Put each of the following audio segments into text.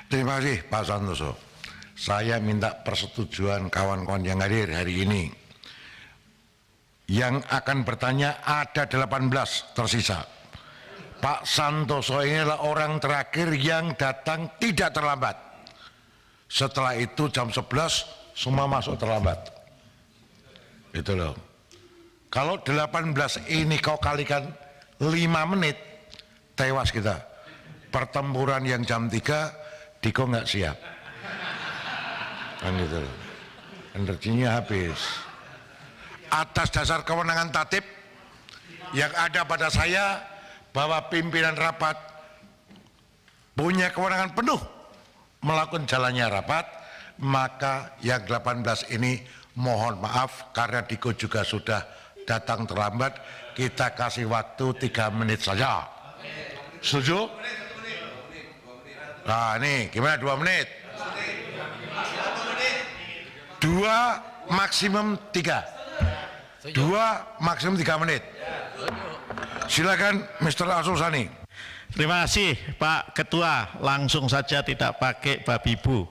Terima kasih Pak Santoso. Saya minta persetujuan kawan-kawan yang hadir hari ini. Yang akan bertanya ada 18 tersisa. Pak Santoso ini adalah orang terakhir yang datang tidak terlambat. Setelah itu jam 11 semua masuk terlambat. Itu loh. Kalau 18 ini kau kalikan 5 menit, tewas kita. Pertempuran yang jam 3, Diko nggak siap. Kan gitu loh. Energinya habis. Atas dasar kewenangan tatib yang ada pada saya, bahwa pimpinan rapat punya kewenangan penuh melakukan jalannya rapat, maka yang 18 ini mohon maaf karena Diko juga sudah datang terlambat, kita kasih waktu 3 menit saja. Setuju? Nah ini gimana 2 menit? 2 maksimum 3. 2 maksimum 3 menit. Silakan Mr. Arsul Sani. Terima kasih Pak Ketua, langsung saja tidak pakai babi bu.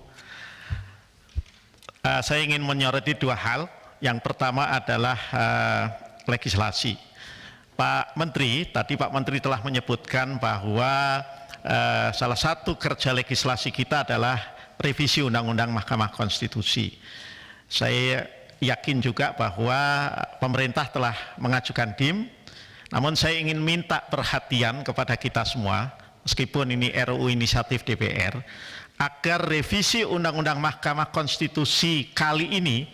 Saya ingin menyoroti 2 hal. Yang pertama adalah legislasi. Pak Menteri, tadi Pak Menteri telah menyebutkan bahwa salah satu kerja legislasi kita adalah revisi Undang-Undang Mahkamah Konstitusi. Saya yakin juga bahwa pemerintah telah mengajukan DIM, namun saya ingin minta perhatian kepada kita semua, meskipun ini RUU inisiatif DPR, agar revisi Undang-Undang Mahkamah Konstitusi kali ini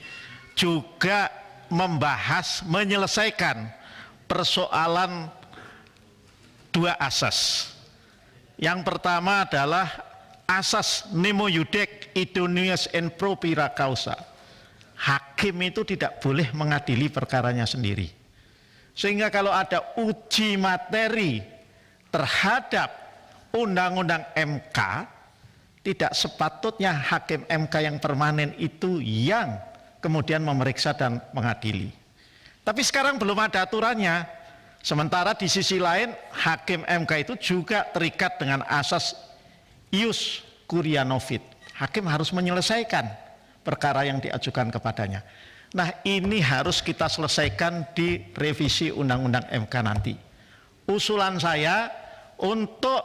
juga membahas, menyelesaikan persoalan 2 asas. Yang pertama adalah asas nemo iudec idoneus in propria causa. Hakim itu tidak boleh mengadili perkaranya sendiri. Sehingga kalau ada uji materi terhadap Undang-Undang MK, tidak sepatutnya hakim MK yang permanen itu yang kemudian memeriksa dan mengadili. Tapi sekarang belum ada aturannya. Sementara di sisi lain hakim MK itu juga terikat dengan asas ius curia novit. Hakim harus menyelesaikan perkara yang diajukan kepadanya. Nah ini harus kita selesaikan di revisi Undang-Undang MK nanti. Usulan saya untuk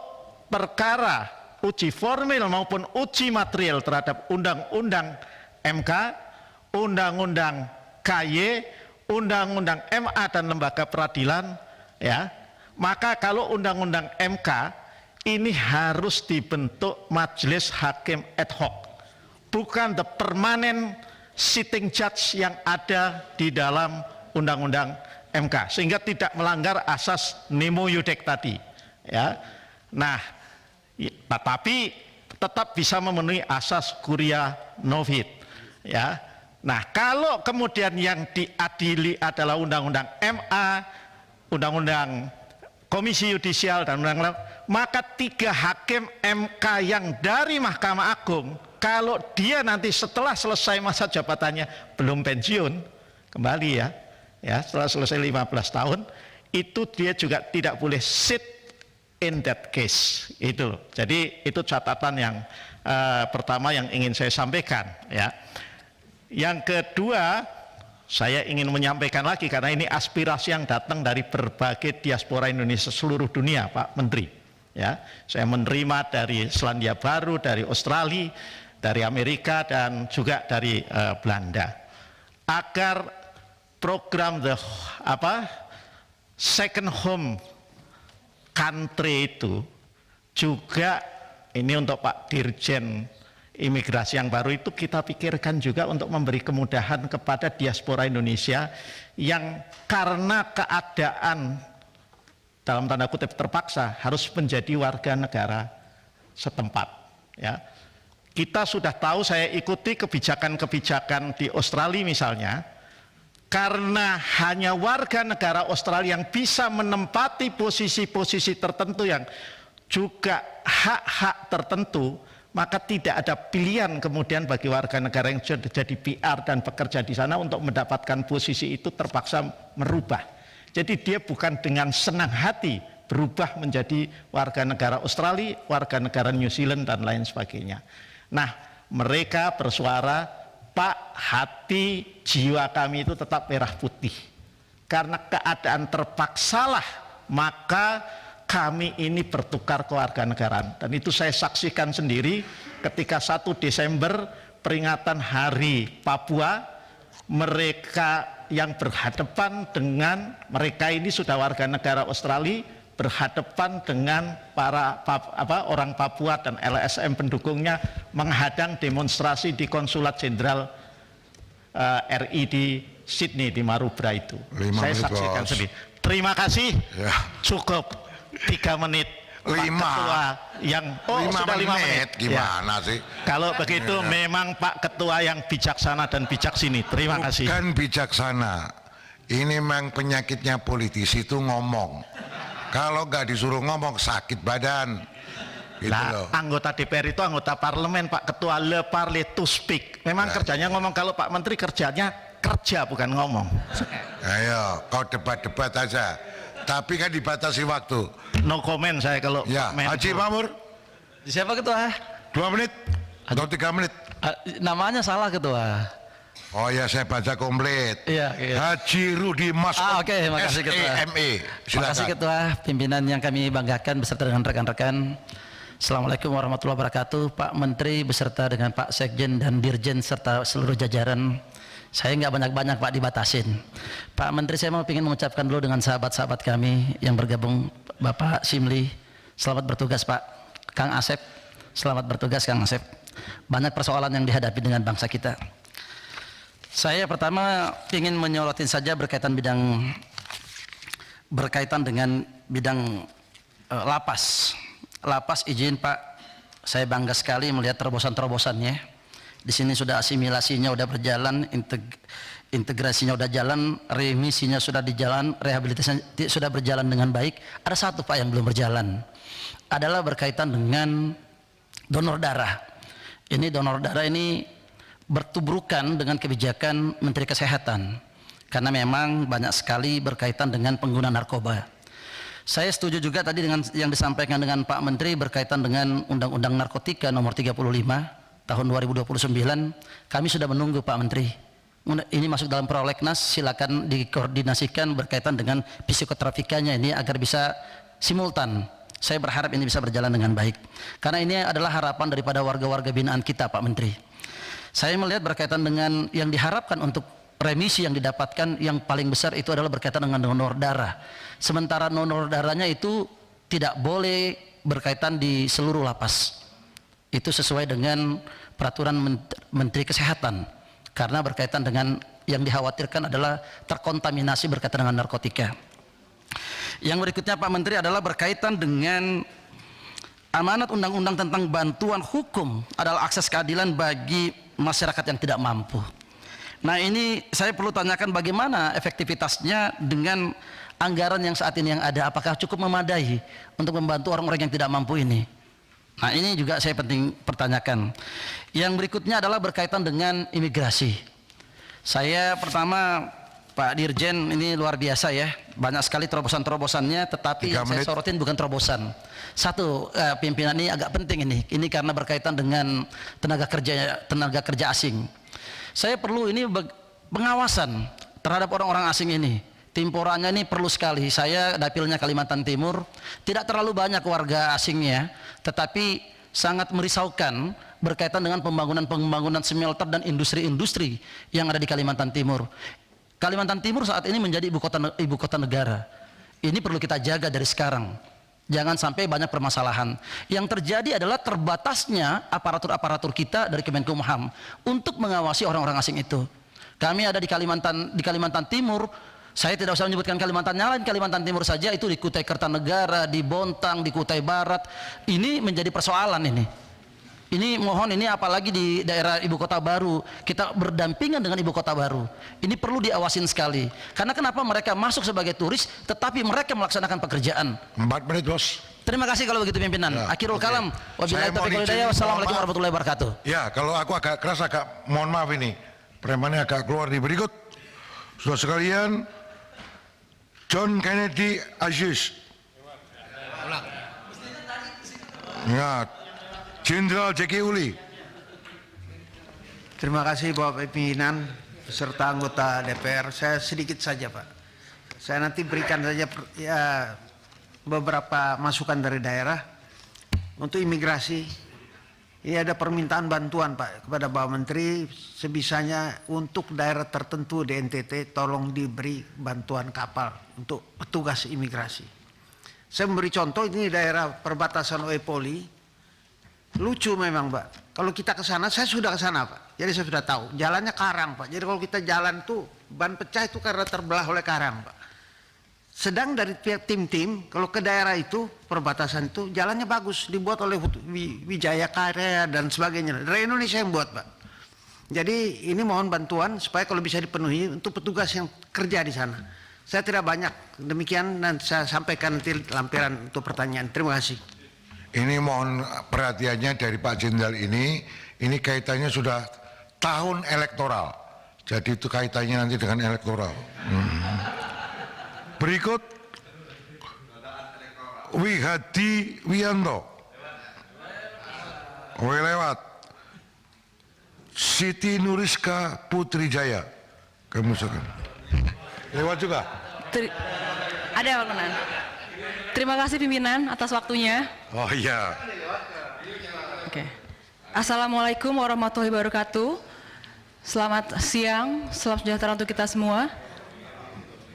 perkara uji formil maupun uji material terhadap Undang-Undang MK, Undang-Undang KY, Undang-Undang MA dan Lembaga Peradilan, ya, maka kalau Undang-Undang MK ini harus dibentuk majelis hakim ad hoc, bukan the permanent sitting judge yang ada di dalam Undang-Undang MK, sehingga tidak melanggar asas nemo iudec tadi, ya. Nah, tetapi tetap bisa memenuhi asas curia novit, ya. Nah, kalau kemudian yang diadili adalah Undang-Undang MA, Undang-Undang Komisi Yudisial dan Undang-Undang, maka 3 hakim MK yang dari Mahkamah Agung, kalau dia nanti setelah selesai masa jabatannya belum pensiun kembali, ya setelah selesai 15 tahun, itu dia juga tidak boleh sit in that case. Itu, jadi itu catatan yang pertama yang ingin saya sampaikan, ya. Yang kedua, saya ingin menyampaikan lagi karena ini aspirasi yang datang dari berbagai diaspora Indonesia seluruh dunia, Pak Menteri. Ya, saya menerima dari Selandia Baru, dari Australia, dari Amerika dan juga dari Belanda, agar program second home country itu juga, ini untuk Pak Dirjen Imigrasi yang baru itu kita pikirkan juga untuk memberi kemudahan kepada diaspora Indonesia yang karena keadaan dalam tanda kutip terpaksa harus menjadi warga negara setempat, ya. Kita sudah tahu, saya ikuti kebijakan-kebijakan di Australia misalnya, karena hanya warga negara Australia yang bisa menempati posisi-posisi tertentu yang juga hak-hak tertentu, maka tidak ada pilihan kemudian bagi warga negara yang sudah jadi PR dan bekerja di sana untuk mendapatkan posisi itu, terpaksa merubah. Jadi dia bukan dengan senang hati berubah menjadi warga negara Australia, warga negara New Zealand dan lain sebagainya. Nah, mereka bersuara, Pak, hati jiwa kami itu tetap merah putih. Karena keadaan terpaksalah, maka kami ini bertukar kewarganegaraan. Dan itu saya saksikan sendiri ketika 1 Desember peringatan Hari Papua, mereka yang berhadapan dengan, mereka ini sudah warga negara Australia, berhadapan dengan para orang Papua dan LSM pendukungnya menghadang demonstrasi di Konsulat Jenderal RI di Sydney di Marubra itu. Saya saksikan sendiri. Terima kasih. Ya. Cukup 3 menit. 5 Ketua yang 5 menit. Gimana ya. sih? Kalau begitu ya. Memang Pak Ketua yang bijaksana dan bijaksini. Terima kasih. Bukan bijaksana. Ini memang penyakitnya politisi itu ngomong. Kalau nggak disuruh ngomong sakit badan. Gitu loh. Anggota DPR itu anggota parlemen, Pak Ketua, le parler to speak. Memang kerjanya ngomong. Kalau Pak Menteri kerjanya kerja bukan ngomong. Ayo kau debat-debat aja, tapi kan dibatasi waktu. No comment saya kalau ya. Pak Haji Mamur. Siapa Ketua? 2 menit atau 3 menit? Namanya salah Ketua. Oh ya, saya baca komplit. Iya. Haji Rudi Mas. Oke, makasih Ketua. SEME. Terima kasih Ketua, pimpinan yang kami banggakan beserta dengan rekan-rekan. Assalamualaikum warahmatullahi wabarakatuh. Pak Menteri beserta dengan Pak Sekjen dan Dirjen serta seluruh jajaran. Saya nggak banyak-banyak Pak, dibatasin. Pak Menteri, saya mau ingin mengucapkan dulu dengan sahabat-sahabat kami yang bergabung, Bapak Simli, selamat bertugas Pak. Kang Asep, selamat bertugas Kang Asep. Banyak persoalan yang dihadapi dengan bangsa kita. Saya pertama ingin menyorotin saja berkaitan dengan bidang lapas. Lapas, izin Pak, saya bangga sekali melihat terobosan-terobosannya. Di sini sudah asimilasinya sudah berjalan, integrasinya sudah jalan, remisinya sudah dijalan, rehabilitasinya sudah berjalan dengan baik. Ada satu Pak yang belum berjalan, adalah berkaitan dengan donor darah. Ini donor darah ini bertubrukan dengan kebijakan Menteri Kesehatan, karena memang banyak sekali berkaitan dengan pengguna narkoba. Saya setuju juga tadi dengan yang disampaikan dengan Pak Menteri berkaitan dengan Undang-Undang Narkotika nomor 35 tahun 2029. Kami sudah menunggu Pak Menteri. Ini masuk dalam prolegnas, silakan dikoordinasikan berkaitan dengan psikotrafikanya ini agar bisa simultan. Saya berharap ini bisa berjalan dengan baik, karena ini adalah harapan daripada warga-warga binaan kita Pak Menteri. Saya melihat berkaitan dengan yang diharapkan untuk remisi yang didapatkan yang paling besar itu adalah berkaitan dengan donor darah. Sementara donor darahnya itu tidak boleh berkaitan di seluruh lapas. Itu sesuai dengan peraturan Menteri Kesehatan, karena berkaitan dengan yang dikhawatirkan adalah terkontaminasi berkaitan dengan narkotika. Yang berikutnya Pak Menteri adalah berkaitan dengan amanat undang-undang tentang bantuan hukum adalah akses keadilan bagi masyarakat yang tidak mampu. Nah, ini saya perlu tanyakan bagaimana efektivitasnya dengan anggaran yang saat ini yang ada, apakah cukup memadai untuk membantu orang-orang yang tidak mampu ini. Nah, ini juga saya penting pertanyakan. Yang berikutnya adalah berkaitan dengan imigrasi. Saya pertama Pak Dirjen, ini luar biasa ya, banyak sekali terobosan-terobosannya, tetapi yang saya sorotin bukan terobosan. Satu, pimpinan ini agak penting ini karena berkaitan dengan tenaga kerja asing. Saya perlu ini pengawasan terhadap orang-orang asing ini. Timporannya ini perlu sekali. Saya dapilnya Kalimantan Timur, tidak terlalu banyak warga asingnya, tetapi sangat merisaukan berkaitan dengan pembangunan smelter dan industri-industri yang ada di Kalimantan Timur. Kalimantan Timur saat ini menjadi ibu kota negara. Ini perlu kita jaga dari sekarang. Jangan sampai banyak permasalahan. Yang terjadi adalah terbatasnya aparatur-aparatur kita dari Kemenkumham untuk mengawasi orang-orang asing itu. Kami ada di Kalimantan Timur. Saya tidak usah menyebutkan Kalimantan lain, Kalimantan Timur saja itu di Kutai Kertanegara, di Bontang, di Kutai Barat. Ini menjadi persoalan ini. Ini mohon, ini apalagi di daerah ibu kota baru, kita berdampingan dengan ibu kota baru. Ini perlu diawasin sekali. Karena kenapa mereka masuk sebagai turis, tetapi mereka melaksanakan pekerjaan. 4 menit bos. Terima kasih kalau begitu pimpinan. Ya, Akhirul kalam. Wabillahi taufiq wal hidayah. Wassalamualaikum warahmatullahi wabarakatuh. Ya, kalau aku agak keras, mohon maaf ini. Premannya agak keluar di berikut. Saudara sekalian, John Kennedy Aziz. Ya, Jenderal Jeki Uli. Terima kasih Bapak Pimpinan beserta anggota DPR. Saya sedikit saja Pak. Saya nanti berikan saja beberapa masukan dari daerah untuk imigrasi. Ini ada permintaan bantuan Pak kepada Bapak Menteri sebisanya untuk daerah tertentu di NTT tolong diberi bantuan kapal untuk petugas imigrasi. Saya memberi contoh ini daerah perbatasan Oepoli. Lucu memang Pak. Kalau kita ke sana, saya sudah ke sana Pak. Jadi saya sudah tahu jalannya karang Pak. Jadi kalau kita jalan tuh ban pecah itu karena terbelah oleh karang Pak. Sedang dari pihak tim-tim kalau ke daerah itu perbatasan itu jalannya bagus dibuat oleh Wijaya Karya dan sebagainya. Dari Indonesia yang buat Pak. Jadi ini mohon bantuan supaya kalau bisa dipenuhi untuk petugas yang kerja di sana. Saya tidak banyak demikian dan saya sampaikan nanti lampiran untuk pertanyaan. Terima kasih. Ini mohon perhatiannya dari Pak Jenderal ini kaitannya sudah tahun elektoral. Jadi itu kaitannya nanti dengan elektoral. Berikut Wihadi Wianto. Lewat. Siti Nuriska Putri Jaya. Kamu silakan. Lewat juga. Ada Pak Kenan. Terima kasih pimpinan atas waktunya. Oh iya. Oke. Assalamualaikum warahmatullahi wabarakatuh. Selamat siang, salam sejahtera untuk kita semua.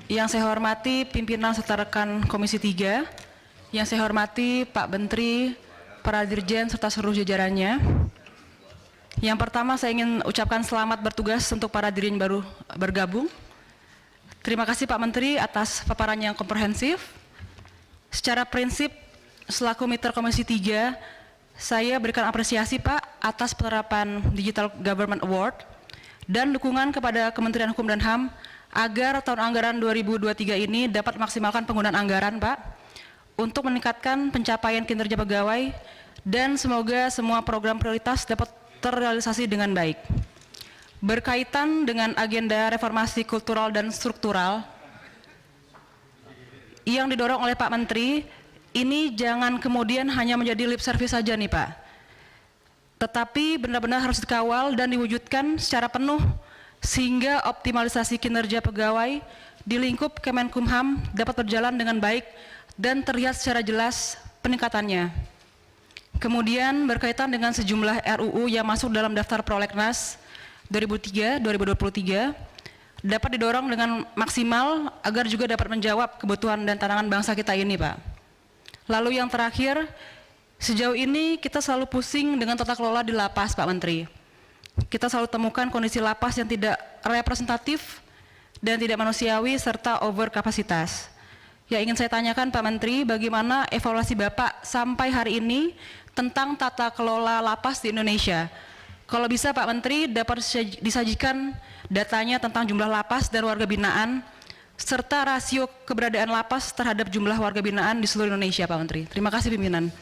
Yang saya hormati pimpinan serta rekan Komisi 3, yang saya hormati Pak Menteri, para dirjen serta seluruh jajarannya. Yang pertama saya ingin ucapkan selamat bertugas untuk para dirjen baru bergabung. Terima kasih Pak Menteri atas paparannya yang komprehensif. Secara prinsip selaku Mitra Komisi 3, saya berikan apresiasi Pak atas penerapan Digital Government Award dan dukungan kepada Kementerian Hukum dan HAM agar tahun anggaran 2023 ini dapat maksimalkan penggunaan anggaran Pak untuk meningkatkan pencapaian kinerja pegawai dan semoga semua program prioritas dapat terrealisasi dengan baik. Berkaitan dengan agenda reformasi kultural dan struktural yang didorong oleh Pak Menteri, ini jangan kemudian hanya menjadi lip service saja nih Pak, tetapi benar-benar harus dikawal dan diwujudkan secara penuh sehingga optimalisasi kinerja pegawai di lingkup Kemenkumham dapat berjalan dengan baik dan terlihat secara jelas peningkatannya. Kemudian berkaitan dengan sejumlah RUU yang masuk dalam daftar prolegnas 2003-2023 dapat didorong dengan maksimal agar juga dapat menjawab kebutuhan dan tantangan bangsa kita ini Pak. Lalu yang terakhir, sejauh ini kita selalu pusing dengan tata kelola di lapas Pak Menteri. Kita selalu temukan kondisi lapas yang tidak representatif dan tidak manusiawi serta over kapasitas. Yang ingin saya tanyakan Pak Menteri, bagaimana evaluasi Bapak sampai hari ini tentang tata kelola lapas di Indonesia? Kalau bisa Pak Menteri dapat disajikan datanya tentang jumlah lapas dan warga binaan serta rasio keberadaan lapas terhadap jumlah warga binaan di seluruh Indonesia Pak Menteri. Terima kasih pimpinan.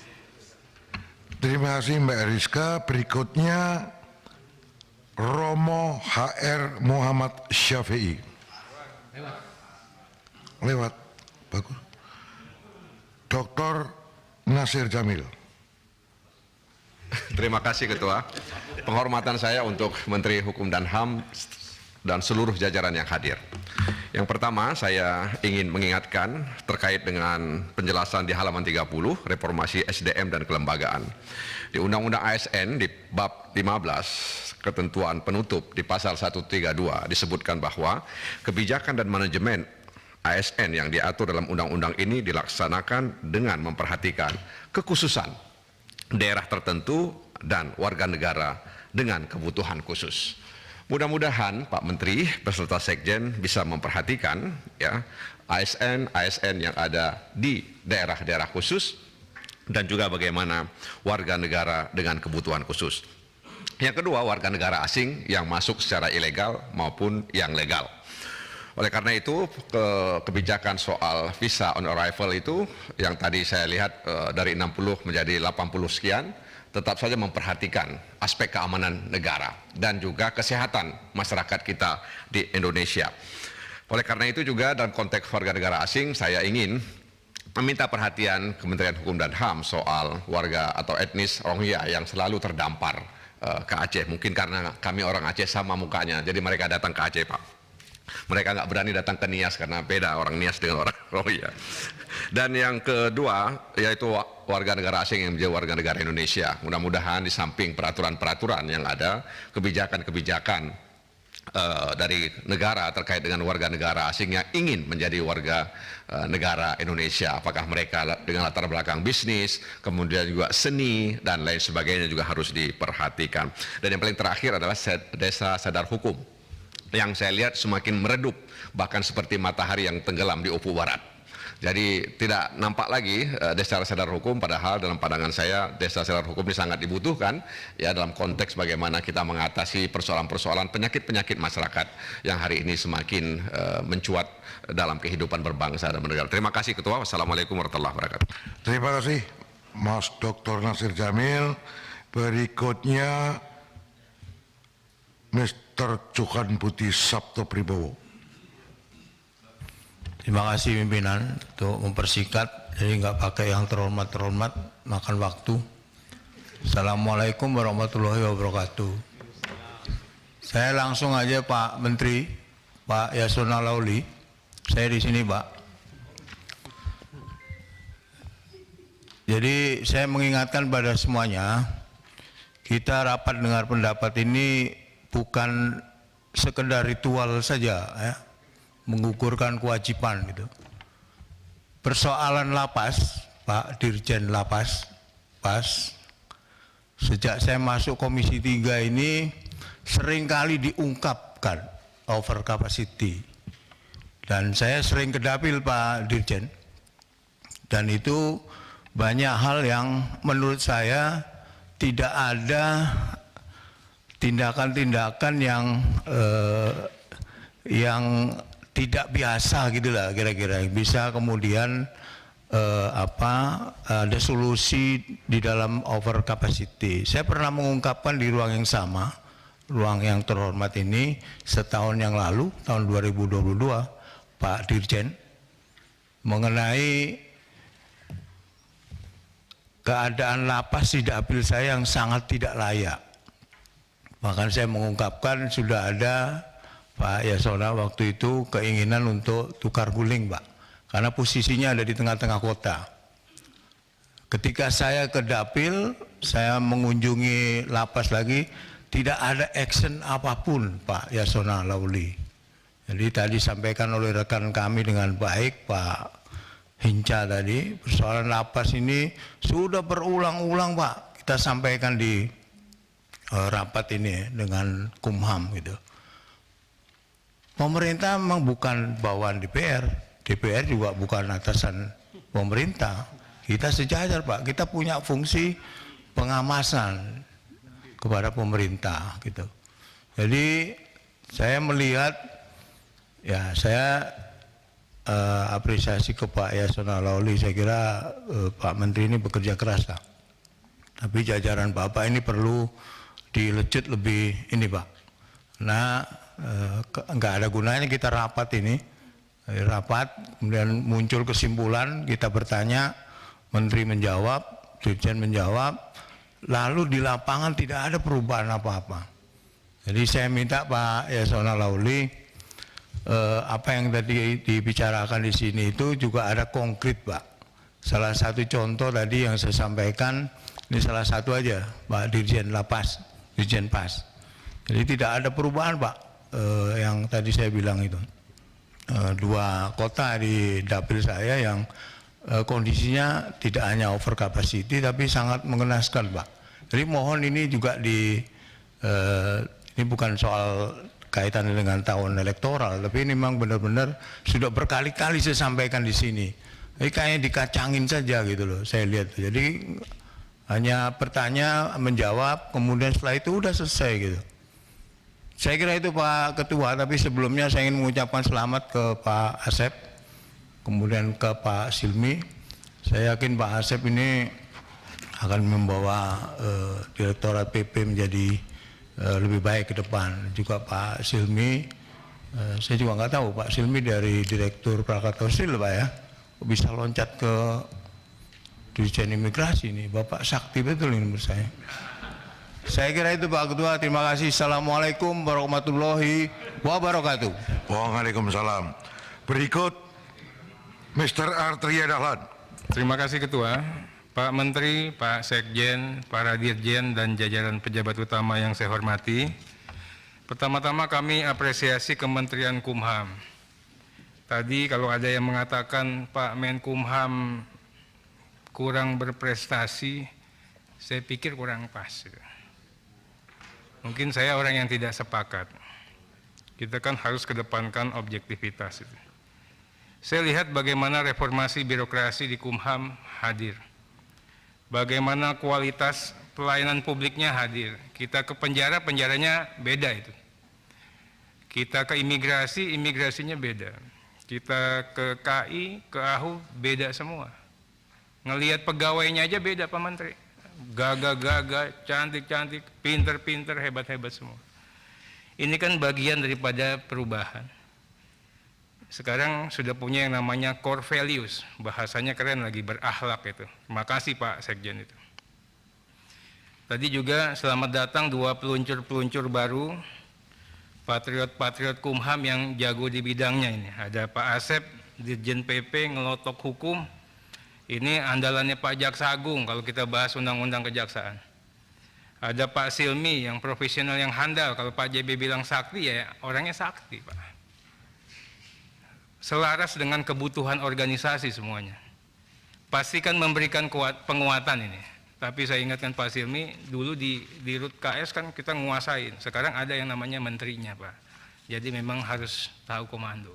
Terima kasih Mbak Rizka. Berikutnya Romo HR Muhammad Syafi'i. Lewat. Bagus. Dr. Nasir Jamil. Terima kasih Ketua. Penghormatan saya untuk Menteri Hukum dan HAM dan seluruh jajaran yang hadir. Yang pertama saya ingin mengingatkan terkait dengan penjelasan di halaman 30 reformasi SDM dan kelembagaan. Di Undang-Undang ASN di bab 15 ketentuan penutup di pasal 132 disebutkan bahwa kebijakan dan manajemen ASN yang diatur dalam undang-undang ini dilaksanakan dengan memperhatikan kekhususan daerah tertentu dan warga negara dengan kebutuhan khusus. Mudah-mudahan Pak Menteri beserta Sekjen bisa memperhatikan ya ASN yang ada di daerah-daerah khusus dan juga bagaimana warga negara dengan kebutuhan khusus. Yang kedua, warga negara asing yang masuk secara ilegal maupun yang legal. Oleh karena itu, kebijakan soal visa on arrival itu yang tadi saya lihat dari 60 menjadi 80 sekian, tetap saja memperhatikan aspek keamanan negara dan juga kesehatan masyarakat kita di Indonesia. Oleh karena itu juga dalam konteks warga negara asing, saya ingin meminta perhatian Kementerian Hukum dan HAM soal warga atau etnis Rohingya yang selalu terdampar ke Aceh. Mungkin karena kami orang Aceh sama mukanya, jadi mereka datang ke Aceh, Pak. Mereka nggak berani datang ke Nias karena beda orang Nias dengan orang Rohingya. Dan yang kedua yaitu warga negara asing yang menjadi warga negara Indonesia. Mudah-mudahan di samping peraturan-peraturan yang ada, kebijakan-kebijakan dari negara terkait dengan warga negara asing yang ingin menjadi warga negara Indonesia. Apakah mereka dengan latar belakang bisnis, kemudian juga seni, dan lain sebagainya juga harus diperhatikan. Dan yang paling terakhir adalah desa sadar hukum, yang saya lihat semakin meredup, bahkan seperti matahari yang tenggelam di ufuk barat. Jadi tidak nampak lagi desa sadar hukum, padahal dalam pandangan saya desa sadar hukum ini sangat dibutuhkan ya dalam konteks bagaimana kita mengatasi persoalan-persoalan penyakit-penyakit masyarakat yang hari ini semakin mencuat dalam kehidupan berbangsa dan bernegara. Terima kasih Ketua. Wassalamualaikum warahmatullahi wabarakatuh. Terima kasih Mas Dr. Nasir Jamil. Berikutnya Mr. Cukan Putih Sabto Pribowo. Terima kasih pimpinan untuk mempersingkat, jadi nggak pakai yang terhormat-terhormat, makan waktu. Assalamualaikum warahmatullahi wabarakatuh. Saya langsung aja Pak Menteri, Pak Yasona Lauli, saya di sini Pak. Jadi saya mengingatkan pada semuanya, kita rapat dengar pendapat ini bukan sekedar ritual saja ya, mengukurkan kewajiban gitu. Persoalan lapas, Pak Dirjen Lapas, sejak saya masuk Komisi 3 ini seringkali diungkapkan over capacity. Dan saya sering ke Dapil Pak Dirjen. Dan itu banyak hal yang menurut saya tidak ada tindakan-tindakan yang tidak biasa gitulah kira-kira, bisa kemudian ada solusi di dalam over capacity. Saya pernah mengungkapkan di ruang yang sama, ruang yang terhormat ini setahun yang lalu, tahun 2022, Pak Dirjen, mengenai keadaan lapas di Dapil saya yang sangat tidak layak. Bahkan saya mengungkapkan sudah ada Pak Yasona waktu itu keinginan untuk tukar guling Pak, karena posisinya ada di tengah-tengah kota. Ketika saya ke Dapil, saya mengunjungi lapas lagi, tidak ada action apapun Pak Yasona Lauli. Jadi tadi sampaikan oleh rekan kami dengan baik Pak Hinca tadi, persoalan lapas ini sudah berulang-ulang Pak, kita sampaikan di rapat ini dengan Kumham gitu. Pemerintah memang bukan bawaan DPR, DPR juga bukan atasan pemerintah. Kita sejajar Pak, kita punya fungsi pengawasan kepada pemerintah gitu. Jadi saya melihat, ya saya apresiasi ke Pak Yasona Lauli, saya kira Pak Menteri ini bekerja keras lah. Tapi jajaran Bapak ini perlu dilecut lebih ini Pak. Nah, nggak ada gunanya kita rapat ini, kemudian muncul kesimpulan, kita bertanya, Menteri menjawab, Dirjen menjawab, lalu di lapangan tidak ada perubahan apa-apa. Jadi saya minta Pak Yasona Lauli, apa yang tadi dibicarakan di sini itu juga ada konkret Pak. Salah satu contoh tadi yang saya sampaikan, ini salah satu aja Pak Dirjen Lapas, Dirjen Pas. Jadi tidak ada perubahan Pak. Yang tadi saya bilang itu 2 kota di Dapil saya yang kondisinya tidak hanya over capacity tapi sangat mengenaskan Pak. Jadi mohon ini juga ini bukan soal kaitan dengan tahun elektoral, tapi ini memang benar-benar sudah berkali-kali saya sampaikan di sini. Jadi kayaknya dikacangin saja gitu loh, saya lihat. Jadi hanya bertanya, menjawab, kemudian setelah itu udah selesai gitu. Saya kira itu Pak Ketua, tapi sebelumnya saya ingin mengucapkan selamat ke Pak Asep, kemudian ke Pak Silmi. Saya yakin Pak Asep ini akan membawa Direktorat PP menjadi lebih baik ke depan. Juga Pak Silmi, saya juga nggak tahu Pak Silmi dari Direktur Krakatau Steel Pak ya, bisa loncat ke Dirjen Imigrasi ini. Bapak sakti betul ini menurut saya. Saya kira itu Pak Ketua. Terima kasih. Assalamualaikum warahmatullahi wabarakatuh. Waalaikumsalam. Berikut Mr. Arteria Dahlan. Terima kasih Ketua, Pak Menteri, Pak Sekjen, para Dirjen dan jajaran pejabat utama yang saya hormati. Pertama-tama kami apresiasi Kementerian Kumham. Tadi kalau ada yang mengatakan Pak Menkumham kurang berprestasi, saya pikir kurang pas. Mungkin saya orang yang tidak sepakat. Kita kan harus kedepankan objektivitas. Saya lihat bagaimana reformasi birokrasi di Kumham hadir. Bagaimana kualitas pelayanan publiknya hadir. Kita ke penjara, penjaranya beda itu. Kita ke imigrasi, imigrasinya beda. Kita ke KI, ke AHU, beda semua. Ngelihat pegawainya aja beda Pak Menteri. Gagah-gagah, cantik-cantik, pinter-pinter, hebat-hebat semua. Ini kan bagian daripada perubahan. Sekarang sudah punya yang namanya core values, bahasanya keren lagi, berakhlak itu. Terima kasih Pak Sekjen itu. Tadi juga selamat datang 2 peluncur-peluncur baru, patriot-patriot Kumham yang jago di bidangnya ini. Ada Pak Asep, Dirjen PP, ngelotok hukum. Ini andalannya Pak Jaksa Agung kalau kita bahas undang-undang kejaksaan. Ada Pak Silmi yang profesional yang handal, kalau Pak JB bilang sakti ya orangnya sakti Pak. Selaras dengan kebutuhan organisasi semuanya. Pastikan memberikan penguatan ini. Tapi saya ingatkan Pak Silmi, dulu di RUT KS kan kita nguasain. Sekarang ada yang namanya menterinya Pak. Jadi memang harus tahu komando.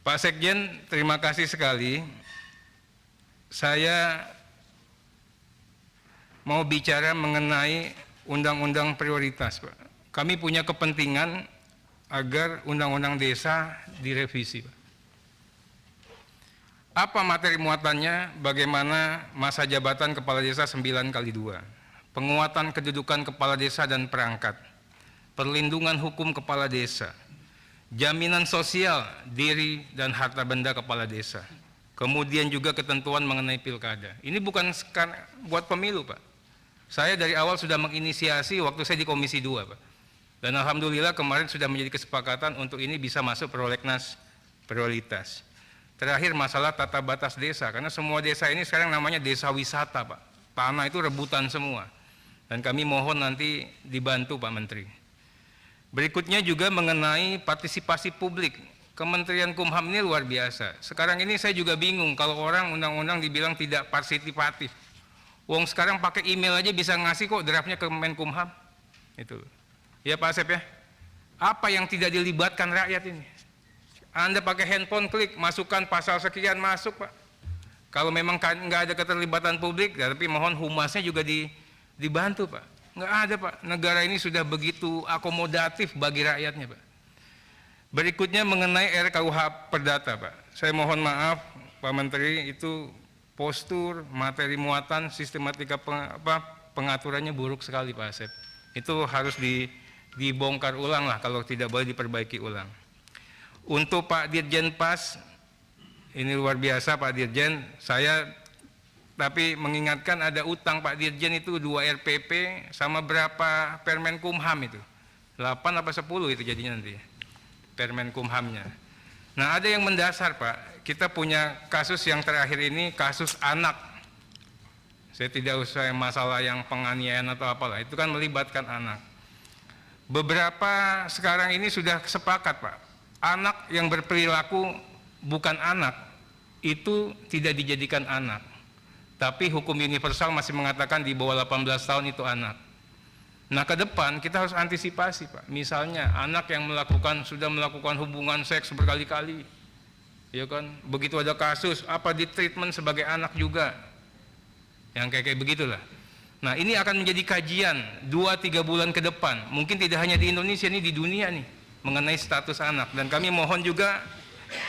Pak Sekjen, terima kasih sekali. Saya mau bicara mengenai undang-undang prioritas Pak. Kami punya kepentingan agar undang-undang desa direvisi. Apa materi muatannya? Bagaimana masa jabatan kepala desa 9x2, penguatan kedudukan kepala desa dan perangkat, perlindungan hukum kepala desa, jaminan sosial diri dan harta benda kepala desa, kemudian juga ketentuan mengenai pilkada. Ini bukan buat pemilu Pak. Saya dari awal sudah menginisiasi waktu saya di Komisi 2 Pak. Dan alhamdulillah kemarin sudah menjadi kesepakatan untuk ini bisa masuk prolegnas prioritas. Terakhir masalah tata batas desa, karena semua desa ini sekarang namanya desa wisata Pak. Tanah itu rebutan semua. Dan kami mohon nanti dibantu Pak Menteri. Berikutnya juga mengenai partisipasi publik. Kementerian Kumham ini luar biasa. Sekarang ini saya juga bingung kalau orang undang-undang dibilang tidak partisipatif. Wong sekarang pakai email aja bisa ngasih kok draftnya ke Menkumham. Itu. Ya Pak Asep ya, apa yang tidak dilibatkan rakyat ini? Anda pakai handphone klik, masukkan pasal sekian masuk Pak. Kalau memang nggak ada keterlibatan publik, tapi mohon humasnya juga dibantu Pak. Nggak ada Pak, negara ini sudah begitu akomodatif bagi rakyatnya Pak. Berikutnya mengenai RKUH Perdata Pak. Saya mohon maaf Pak Menteri, itu postur, materi muatan, sistematika pengaturannya buruk sekali Pak Asep. Itu harus dibongkar ulang lah kalau tidak boleh diperbaiki ulang. Untuk Pak Dirjen Pas, ini luar biasa Pak Dirjen, saya tapi mengingatkan ada utang Pak Dirjen itu 2 RPP sama berapa Permen Kumham itu. 8 apa 10 itu jadinya nanti Permen Kumhamnya. Nah ada yang mendasar Pak, kita punya kasus yang terakhir ini kasus anak. Saya tidak usah masalah yang penganiayaan atau apalah, itu kan melibatkan anak. Beberapa sekarang ini sudah sepakat Pak, anak yang berperilaku bukan anak, itu tidak dijadikan anak. Tapi hukum universal masih mengatakan di bawah 18 tahun itu anak. Nah ke depan kita harus antisipasi Pak, misalnya anak yang sudah melakukan hubungan seks berkali-kali, ya kan, begitu ada kasus, apa di treatment sebagai anak juga, yang kayak begitulah. Nah ini akan menjadi kajian 2-3 bulan ke depan, mungkin tidak hanya di Indonesia, ini di dunia nih, mengenai status anak. Dan kami mohon juga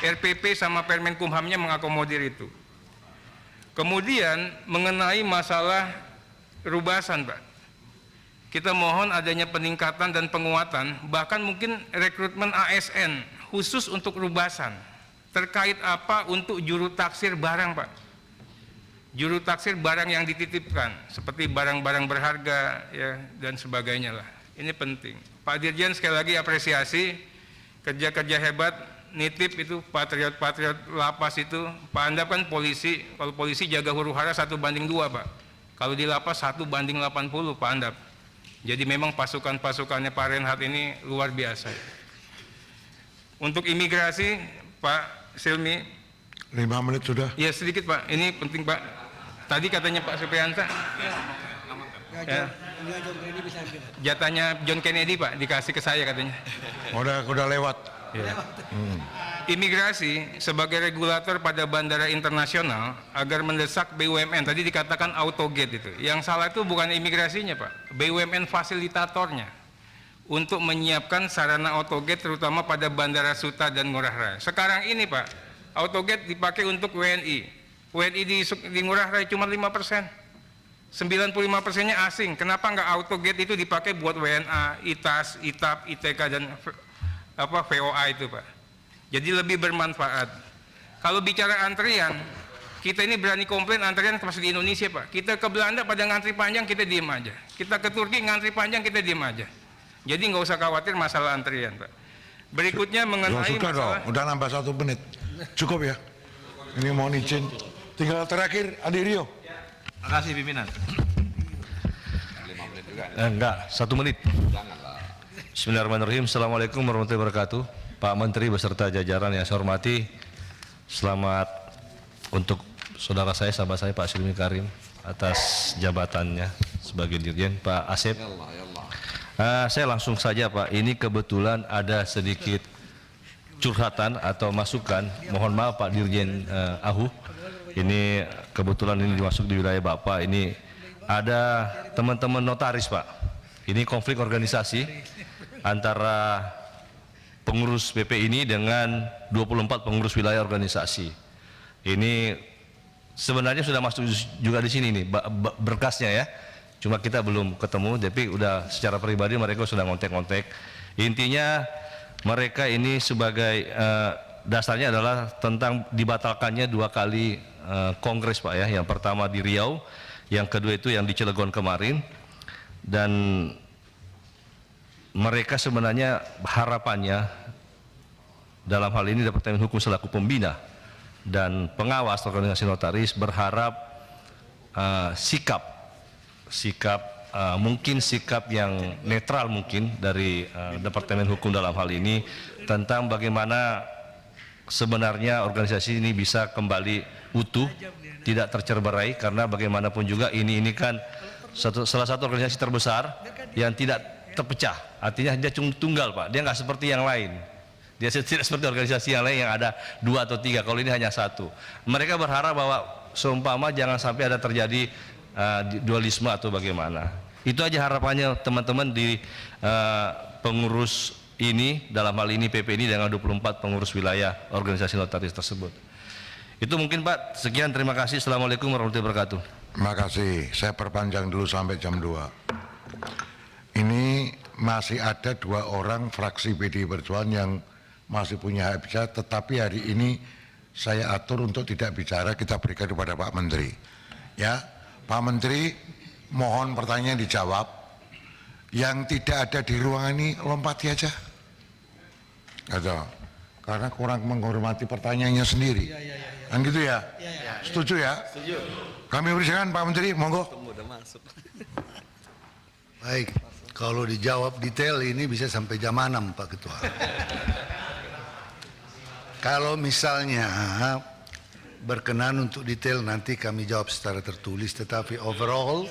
RPP sama Permen Kumhamnya mengakomodir itu. Kemudian mengenai masalah rubasan Pak, kita mohon adanya peningkatan dan penguatan, bahkan mungkin rekrutmen ASN khusus untuk rubasan. terkait apa untuk juru taksir barang, Pak. Juru taksir barang yang dititipkan, seperti barang-barang berharga ya dan sebagainya lah. Ini penting. Pak Dirjen sekali lagi apresiasi kerja-kerja hebat, nitip itu patriot-patriot lapas itu. Pak Andap kan polisi, kalau polisi jaga huru-hara 1:2 Pak. Kalau di lapas 1:80 Pak Andap. Jadi memang pasukan-pasukannya Pak Renhat ini luar biasa. Untuk imigrasi, Pak Silmi. 5 menit sudah. Ya sedikit Pak, ini penting Pak. Tadi katanya Pak Supriyansa, ya, jatahnya John Kennedy Pak, dikasih ke saya katanya. Udah lewat. Ya. Imigrasi sebagai regulator pada bandara internasional agar mendesak BUMN, tadi dikatakan autogate itu. Yang salah itu bukan imigrasinya Pak, BUMN fasilitatornya untuk menyiapkan sarana autogate terutama pada Bandara Suta dan Ngurah Rai. Sekarang ini Pak, autogate dipakai untuk WNI. WNI di Ngurah Rai cuma 5%. 95%-nya asing. Kenapa nggak autogate itu dipakai buat WNA, ITAS, ITAP, ITK dan VOA itu Pak. Jadi lebih bermanfaat. Kalau bicara antrian, kita ini berani komplain antrian masuk di Indonesia Pak. Kita ke Belanda pada ngantri panjang kita diem aja. Kita ke Turki ngantri panjang kita diem aja. Jadi nggak usah khawatir masalah antrian Pak. Berikutnya mengenai sudah masalah... dong, udah nambah 1 menit. Cukup ya. Ini mohon izin. Tinggal terakhir Andi Rio. Terima kasih pimpinan. 5 menit juga. Enggak, 1 menit. Janganlah. Bismillahirrahmanirrahim. Assalamualaikum warahmatullahi wabarakatuh. Pak Menteri beserta jajaran yang saya hormati, selamat untuk saudara saya, sahabat saya Pak Silmi Karim atas jabatannya sebagai Dirjen. Pak Asep. Saya langsung saja Pak. Ini kebetulan ada sedikit curhatan atau masukan. Mohon maaf Pak Dirjen Ahu. Ini kebetulan ini masuk di wilayah Bapak. Ini ada teman-teman notaris Pak. Ini konflik organisasi antara pengurus BP ini dengan 24 pengurus wilayah organisasi. Ini sebenarnya sudah masuk juga di sini nih berkasnya ya. Cuma kita belum ketemu, tapi udah secara pribadi mereka sudah ngontek-ngontek. Intinya mereka ini sebagai dasarnya adalah tentang dibatalkannya 2 kali kongres Pak ya. Yang pertama di Riau, yang kedua itu yang di Cilegon kemarin. Dan mereka sebenarnya harapannya dalam hal ini Departemen Hukum selaku pembina dan pengawas organisasi notaris berharap mungkin sikap yang netral mungkin dari Departemen Hukum dalam hal ini tentang bagaimana sebenarnya organisasi ini bisa kembali utuh, tidak tercerai, karena bagaimanapun juga ini kan salah satu organisasi terbesar yang tidak terpecah. Artinya dia tunggal Pak, dia nggak seperti yang lain. Dia tidak seperti organisasi yang lain yang ada 2 atau 3, kalau ini hanya 1. Mereka berharap bahwa seumpama jangan sampai ada terjadi dualisme atau bagaimana. Itu aja harapannya teman-teman di pengurus ini, dalam hal ini PP ini dengan 24 pengurus wilayah organisasi notaris tersebut. Itu mungkin Pak, sekian, terima kasih. Assalamualaikum warahmatullahi wabarakatuh. Terima kasih. Saya perpanjang dulu sampai jam 2. Ini masih ada 2 orang fraksi PDI Perjuangan yang masih punya hak bicara, tetapi hari ini saya atur untuk tidak bicara, kita berikan kepada Pak Menteri. Ya, Pak Menteri, mohon pertanyaan dijawab. Yang tidak ada di ruangan ini lompati aja. Ada. Karena kurang menghormati pertanyaannya sendiri. Kan gitu ya? Setuju ya? Setuju. Kami berikan Pak Menteri, monggo. Baik, kalau dijawab detail ini bisa sampai jam 6 Pak Ketua. Kalau misalnya berkenan untuk detail nanti kami jawab secara tertulis, tetapi overall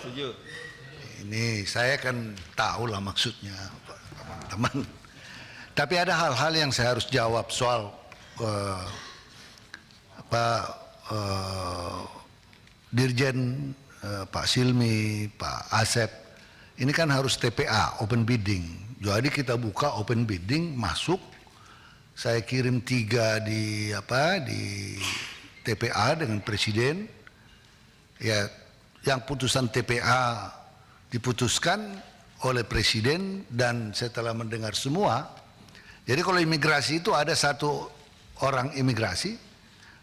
ini saya kan tahu lah maksudnya teman-teman. Tapi ada hal-hal yang saya harus jawab soal Dirjen Pak Silmi, Pak Asep. Ini kan harus TPA, open bidding. Jadi kita buka open bidding, masuk. Saya kirim 3 di TPA dengan Presiden. Ya, yang putusan TPA diputuskan oleh Presiden dan setelah mendengar semua. Jadi kalau imigrasi itu ada satu orang imigrasi,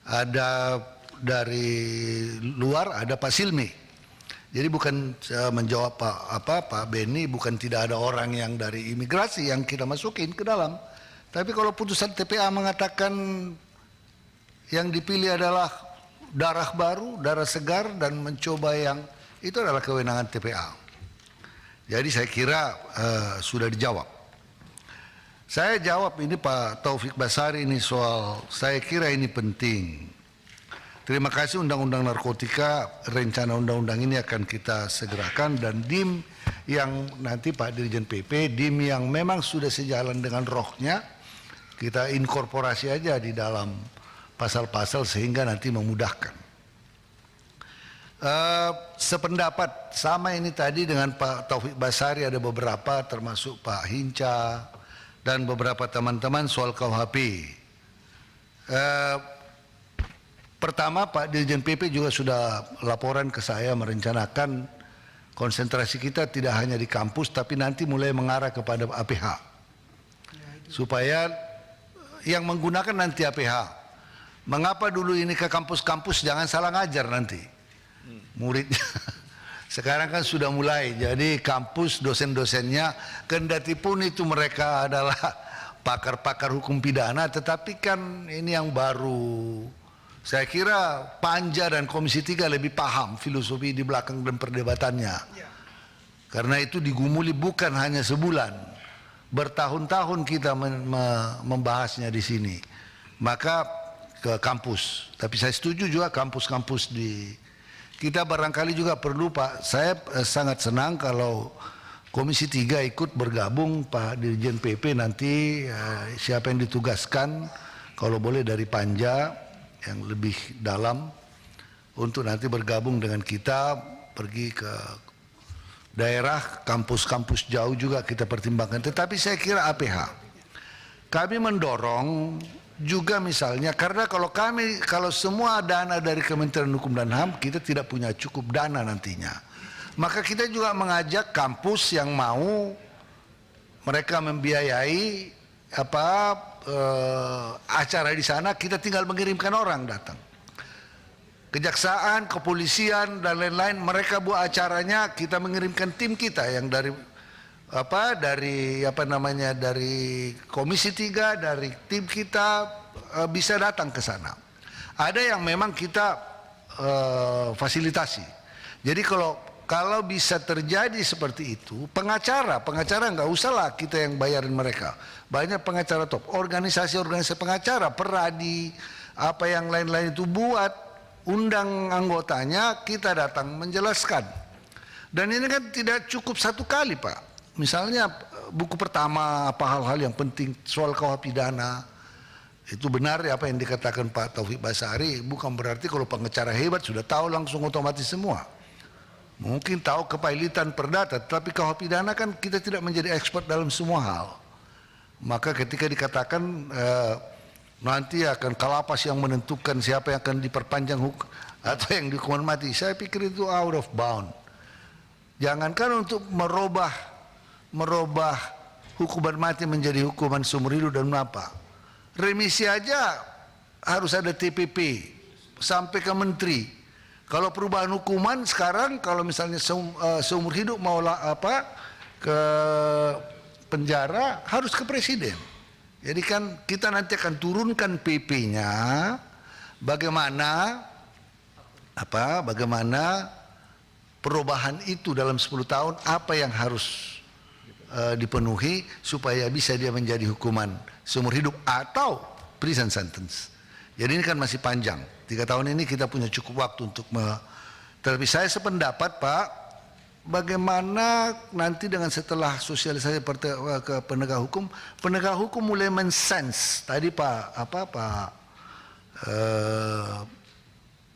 ada dari luar, ada Pak Silmi. Jadi bukan menjawab Pak Beni, bukan tidak ada orang yang dari imigrasi yang kita masukin ke dalam. Tapi kalau putusan TPA mengatakan yang dipilih adalah darah baru, darah segar, dan mencoba yang itu adalah kewenangan TPA. Jadi saya kira sudah dijawab. Saya jawab ini Pak Taufik Basari ini soal, saya kira ini penting. Terima kasih Undang-Undang Narkotika, rencana undang-undang ini akan kita segerakan, dan DIM yang nanti Pak Dirjen PP, DIM yang memang sudah sejalan dengan rohnya, kita inkorporasi aja di dalam pasal-pasal sehingga nanti memudahkan. Sependapat sama ini tadi dengan Pak Taufik Basari, ada beberapa termasuk Pak Hinca dan beberapa teman-teman soal KUHP. Pertama, Pak Dirjen PP juga sudah laporan ke saya merencanakan konsentrasi kita tidak hanya di kampus, tapi nanti mulai mengarah kepada APH. Supaya yang menggunakan nanti APH. Mengapa dulu ini ke kampus-kampus, jangan salah ngajar nanti muridnya. Sekarang kan sudah mulai, jadi kampus dosen-dosennya, kendati pun itu mereka adalah pakar-pakar hukum pidana, tetapi kan ini yang baru. Saya kira Panja dan Komisi 3 lebih paham filosofi di belakang dan perdebatannya. Karena itu digumuli bukan hanya sebulan, bertahun-tahun kita membahasnya di sini. Maka ke kampus. Tapi saya setuju juga kampus-kampus di kita barangkali juga perlu Pak. Saya sangat senang kalau Komisi 3 ikut bergabung, Pak Dirjen PP nanti siapa yang ditugaskan, kalau boleh dari Panja yang lebih dalam, untuk nanti bergabung dengan kita pergi ke daerah, kampus-kampus jauh juga kita pertimbangkan. Tetapi saya kira APH kami mendorong juga misalnya, karena kalau semua dana dari Kementerian Hukum dan HAM, kita tidak punya cukup dana nantinya. Maka kita juga mengajak kampus yang mau mereka membiayai acara di sana, kita tinggal mengirimkan orang datang. Kejaksaan, kepolisian dan lain-lain, mereka buat acaranya, kita mengirimkan tim kita yang dari Komisi 3, dari tim kita bisa datang ke sana. Ada yang memang kita fasilitasi. Jadi kalau bisa terjadi seperti itu, pengacara nggak usahlah kita yang bayarin mereka. Banyak pengacara top, organisasi-organisasi pengacara, Peradi, apa yang lain-lain itu buat, undang anggotanya, kita datang menjelaskan. Dan ini kan tidak cukup satu kali Pak. Misalnya buku pertama, apa hal-hal yang penting soal KUHP pidana, itu benar apa yang dikatakan Pak Taufik Basari, bukan berarti kalau pengacara hebat sudah tahu langsung otomatis semua. Mungkin tahu kepailitan perdata, tapi KUHP pidana kan kita tidak menjadi expert dalam semua hal. Maka ketika dikatakan nanti akan kalapas yang menentukan siapa yang akan diperpanjang atau yang dihukuman mati, saya pikir itu out of bound. Jangankan untuk merubah hukuman mati menjadi hukuman seumur hidup dan apa. Remisi aja harus ada TPP sampai ke menteri. Kalau perubahan hukuman sekarang, kalau misalnya seumur hidup mau ke penjara, harus ke presiden. Jadi kan kita nanti akan turunkan PP-nya, bagaimana perubahan itu dalam 10 tahun, apa yang harus dipenuhi supaya bisa dia menjadi hukuman seumur hidup atau prison sentence. Jadi ini kan masih panjang. 3 tahun ini kita punya cukup waktu untuk tapi saya sependapat Pak, bagaimana nanti dengan setelah sosialisasi ke penegak hukum mulai mensense. Tadi Pak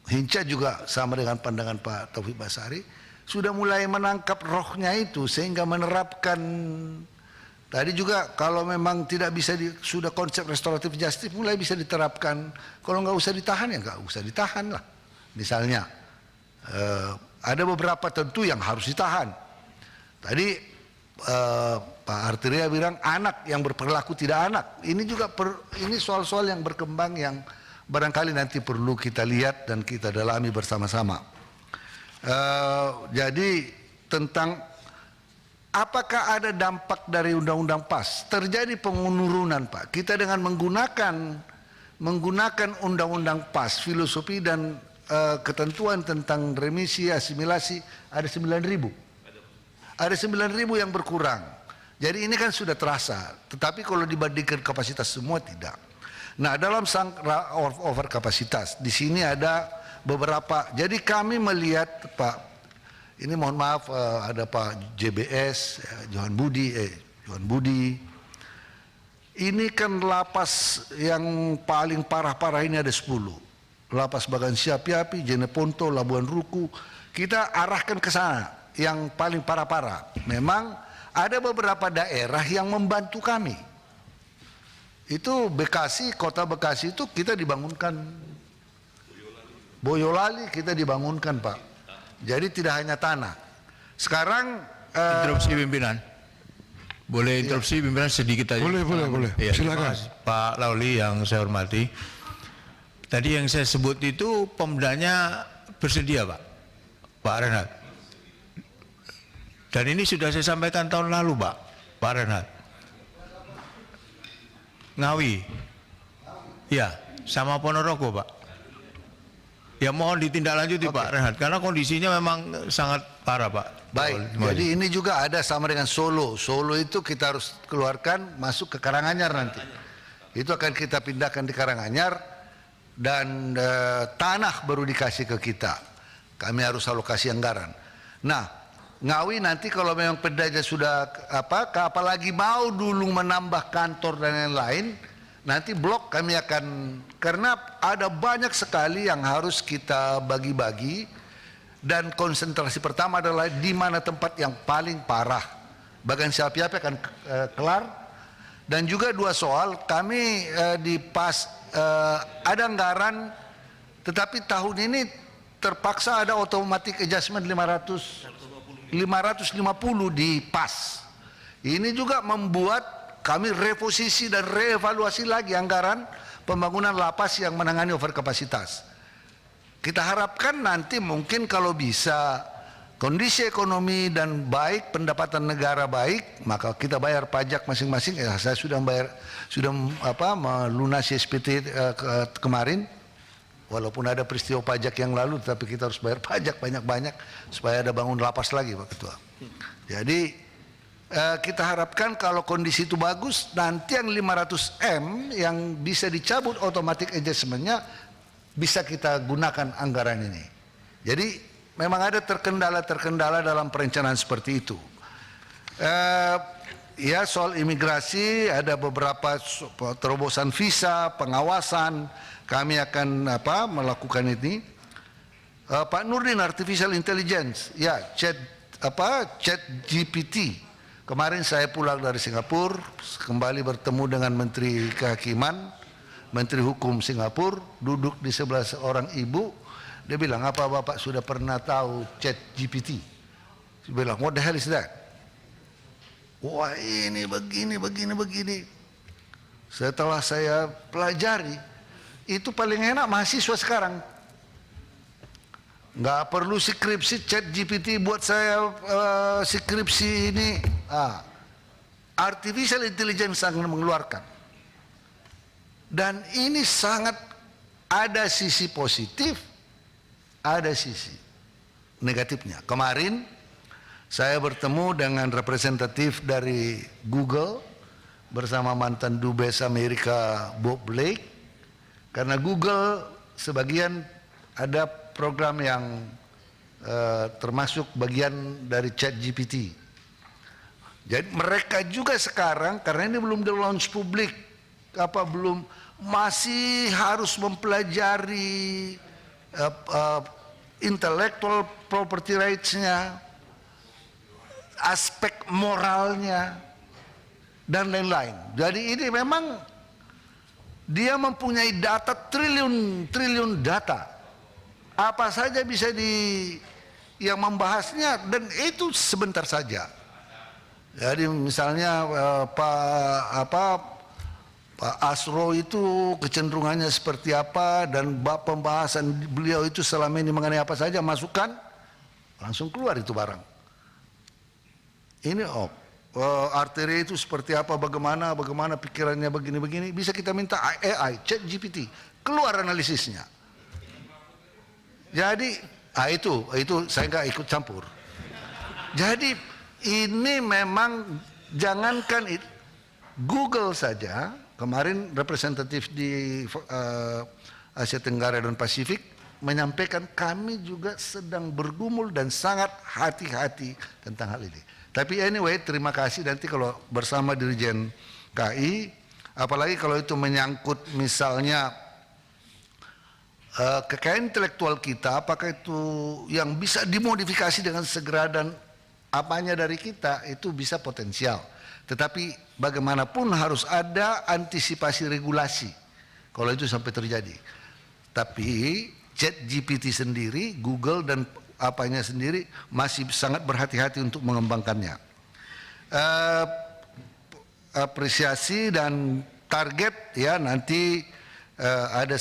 Hinca juga sama dengan pandangan Pak Taufik Basari, sudah mulai menangkap rohnya itu sehingga menerapkan. Tadi juga kalau memang tidak bisa sudah konsep restoratif justice mulai bisa diterapkan. Kalau nggak usah ditahan ya nggak usah ditahan lah. Misalnya ada beberapa tentu yang harus ditahan. Tadi Pak Arteria bilang anak yang berperilaku tidak anak. Ini juga ini soal-soal yang berkembang yang barangkali nanti perlu kita lihat dan kita dalami bersama-sama. Jadi tentang apakah ada dampak dari undang-undang PAS? Terjadi penurunan, Pak. Kita dengan menggunakan undang-undang PAS, filosofi dan ketentuan tentang remisi asimilasi ada 9.000. Ada 9.000 yang berkurang. Jadi ini kan sudah terasa. Tetapi kalau dibandingkan kapasitas semua tidak. Nah, dalam over kapasitas di sini ada beberapa. Jadi kami melihat, Pak, ini mohon maaf, ada Pak JBS, Johan Budi. Ini kan lapas yang paling parah-parah ini ada 10. Lapas Bagan Siapi-Api, Jeneponto, Labuan Ruku. Kita arahkan ke sana yang paling parah-parah. Memang ada beberapa daerah yang membantu kami. Itu Bekasi, kota Bekasi itu kita dibangunkan. Boyolali kita dibangunkan, Pak. Jadi tidak hanya tanah. Sekarang Interupsi pimpinan. Boleh interupsi pimpinan sedikit aja? Boleh. Ya, Silakan. Pak Lauli yang saya hormati. Tadi yang saya sebut itu Pemdanya bersedia, Pak Renat. Dan ini sudah saya sampaikan tahun lalu, Pak Renat. Ngawi. Ya, sama Ponorogo, Pak. Ya mohon ditindaklanjuti, Pak Renat, karena kondisinya memang sangat parah, Pak. baik, jadi ini juga ada sama dengan Solo. Solo itu kita harus keluarkan masuk ke Karanganyar nanti. Itu akan kita pindahkan di Karanganyar dan tanah baru dikasih ke kita. Kami harus alokasi anggaran. Nah, Ngawi nanti kalau memang Pemdanya sudah apalagi mau dulu menambah kantor dan lain-lain, nanti blok kami akan, karena ada banyak sekali yang harus kita bagi-bagi dan konsentrasi pertama adalah di mana tempat yang paling parah. Bagian siapa-siapa akan kelar. Dan juga dua soal, kami di PAS ada anggaran, tetapi tahun ini terpaksa ada automatic adjustment 550 di PAS. Ini juga membuat kami reposisi dan reevaluasi lagi anggaran pembangunan lapas yang menangani overkapasitas. Kita harapkan nanti mungkin kalau bisa kondisi ekonomi dan baik, pendapatan negara baik, maka kita bayar pajak masing-masing. Saya sudah melunasi SPT kemarin. Walaupun ada peristiwa pajak yang lalu, tapi kita harus bayar pajak banyak-banyak supaya ada bangun lapas lagi, Pak Ketua. Jadi kita harapkan kalau kondisi itu bagus, nanti yang 500M yang bisa dicabut automatic adjustment-nya bisa kita gunakan anggaran ini. Jadi memang ada terkendala dalam perencanaan seperti itu. Ya, soal imigrasi ada beberapa terobosan visa, pengawasan. Kami akan melakukan ini. Pak Nurdin, artificial intelligence, ya, chat GPT. Kemarin saya pulang dari Singapura, kembali bertemu dengan Menteri Kehakiman, Menteri Hukum Singapura, duduk di sebelah seorang ibu. Dia bilang, apa Bapak sudah pernah tahu chat GPT? Dia bilang, what the hell is that? Wah, ini begini. Setelah saya pelajari, itu paling enak mahasiswa sekarang. Nggak perlu skripsi, chat GPT buat saya skripsi ini. Artificial intelligence sangat mengeluarkan. Dan ini sangat ada sisi positif, ada sisi negatifnya. Kemarin saya bertemu dengan representatif dari Google bersama mantan Dubes Amerika Bob Blake. Karena Google sebagian ada program yang termasuk bagian dari chat GPT. Jadi mereka juga sekarang, karena ini belum di-launch publik, masih harus mempelajari intellectual property rights-nya, aspek moralnya, dan lain-lain. Jadi ini memang dia mempunyai data triliun data. Apa saja bisa yang membahasnya, dan itu sebentar saja. Jadi misalnya Pak Asro itu kecenderungannya seperti apa dan pembahasan beliau itu selama ini mengenai apa saja, masukkan, langsung keluar itu barang. Ini arteri itu seperti apa, bagaimana pikirannya begini-begini, bisa kita minta AI, ChatGPT, keluar analisisnya. Jadi itu saya nggak ikut campur. Jadi ini memang jangankan Google saja, kemarin representatif di Asia Tenggara dan Pasifik menyampaikan kami juga sedang bergumul dan sangat hati-hati tentang hal ini. Tapi anyway, terima kasih, nanti kalau bersama Dirjen KI, apalagi kalau itu menyangkut misalnya kekayaan intelektual kita, apakah itu yang bisa dimodifikasi dengan segera dan apanya dari kita, itu bisa potensial. Tetapi bagaimanapun harus ada antisipasi regulasi kalau itu sampai terjadi. Tapi ChatGPT sendiri, Google dan apanya sendiri masih sangat berhati-hati untuk mengembangkannya. Apresiasi dan target ya, nanti ada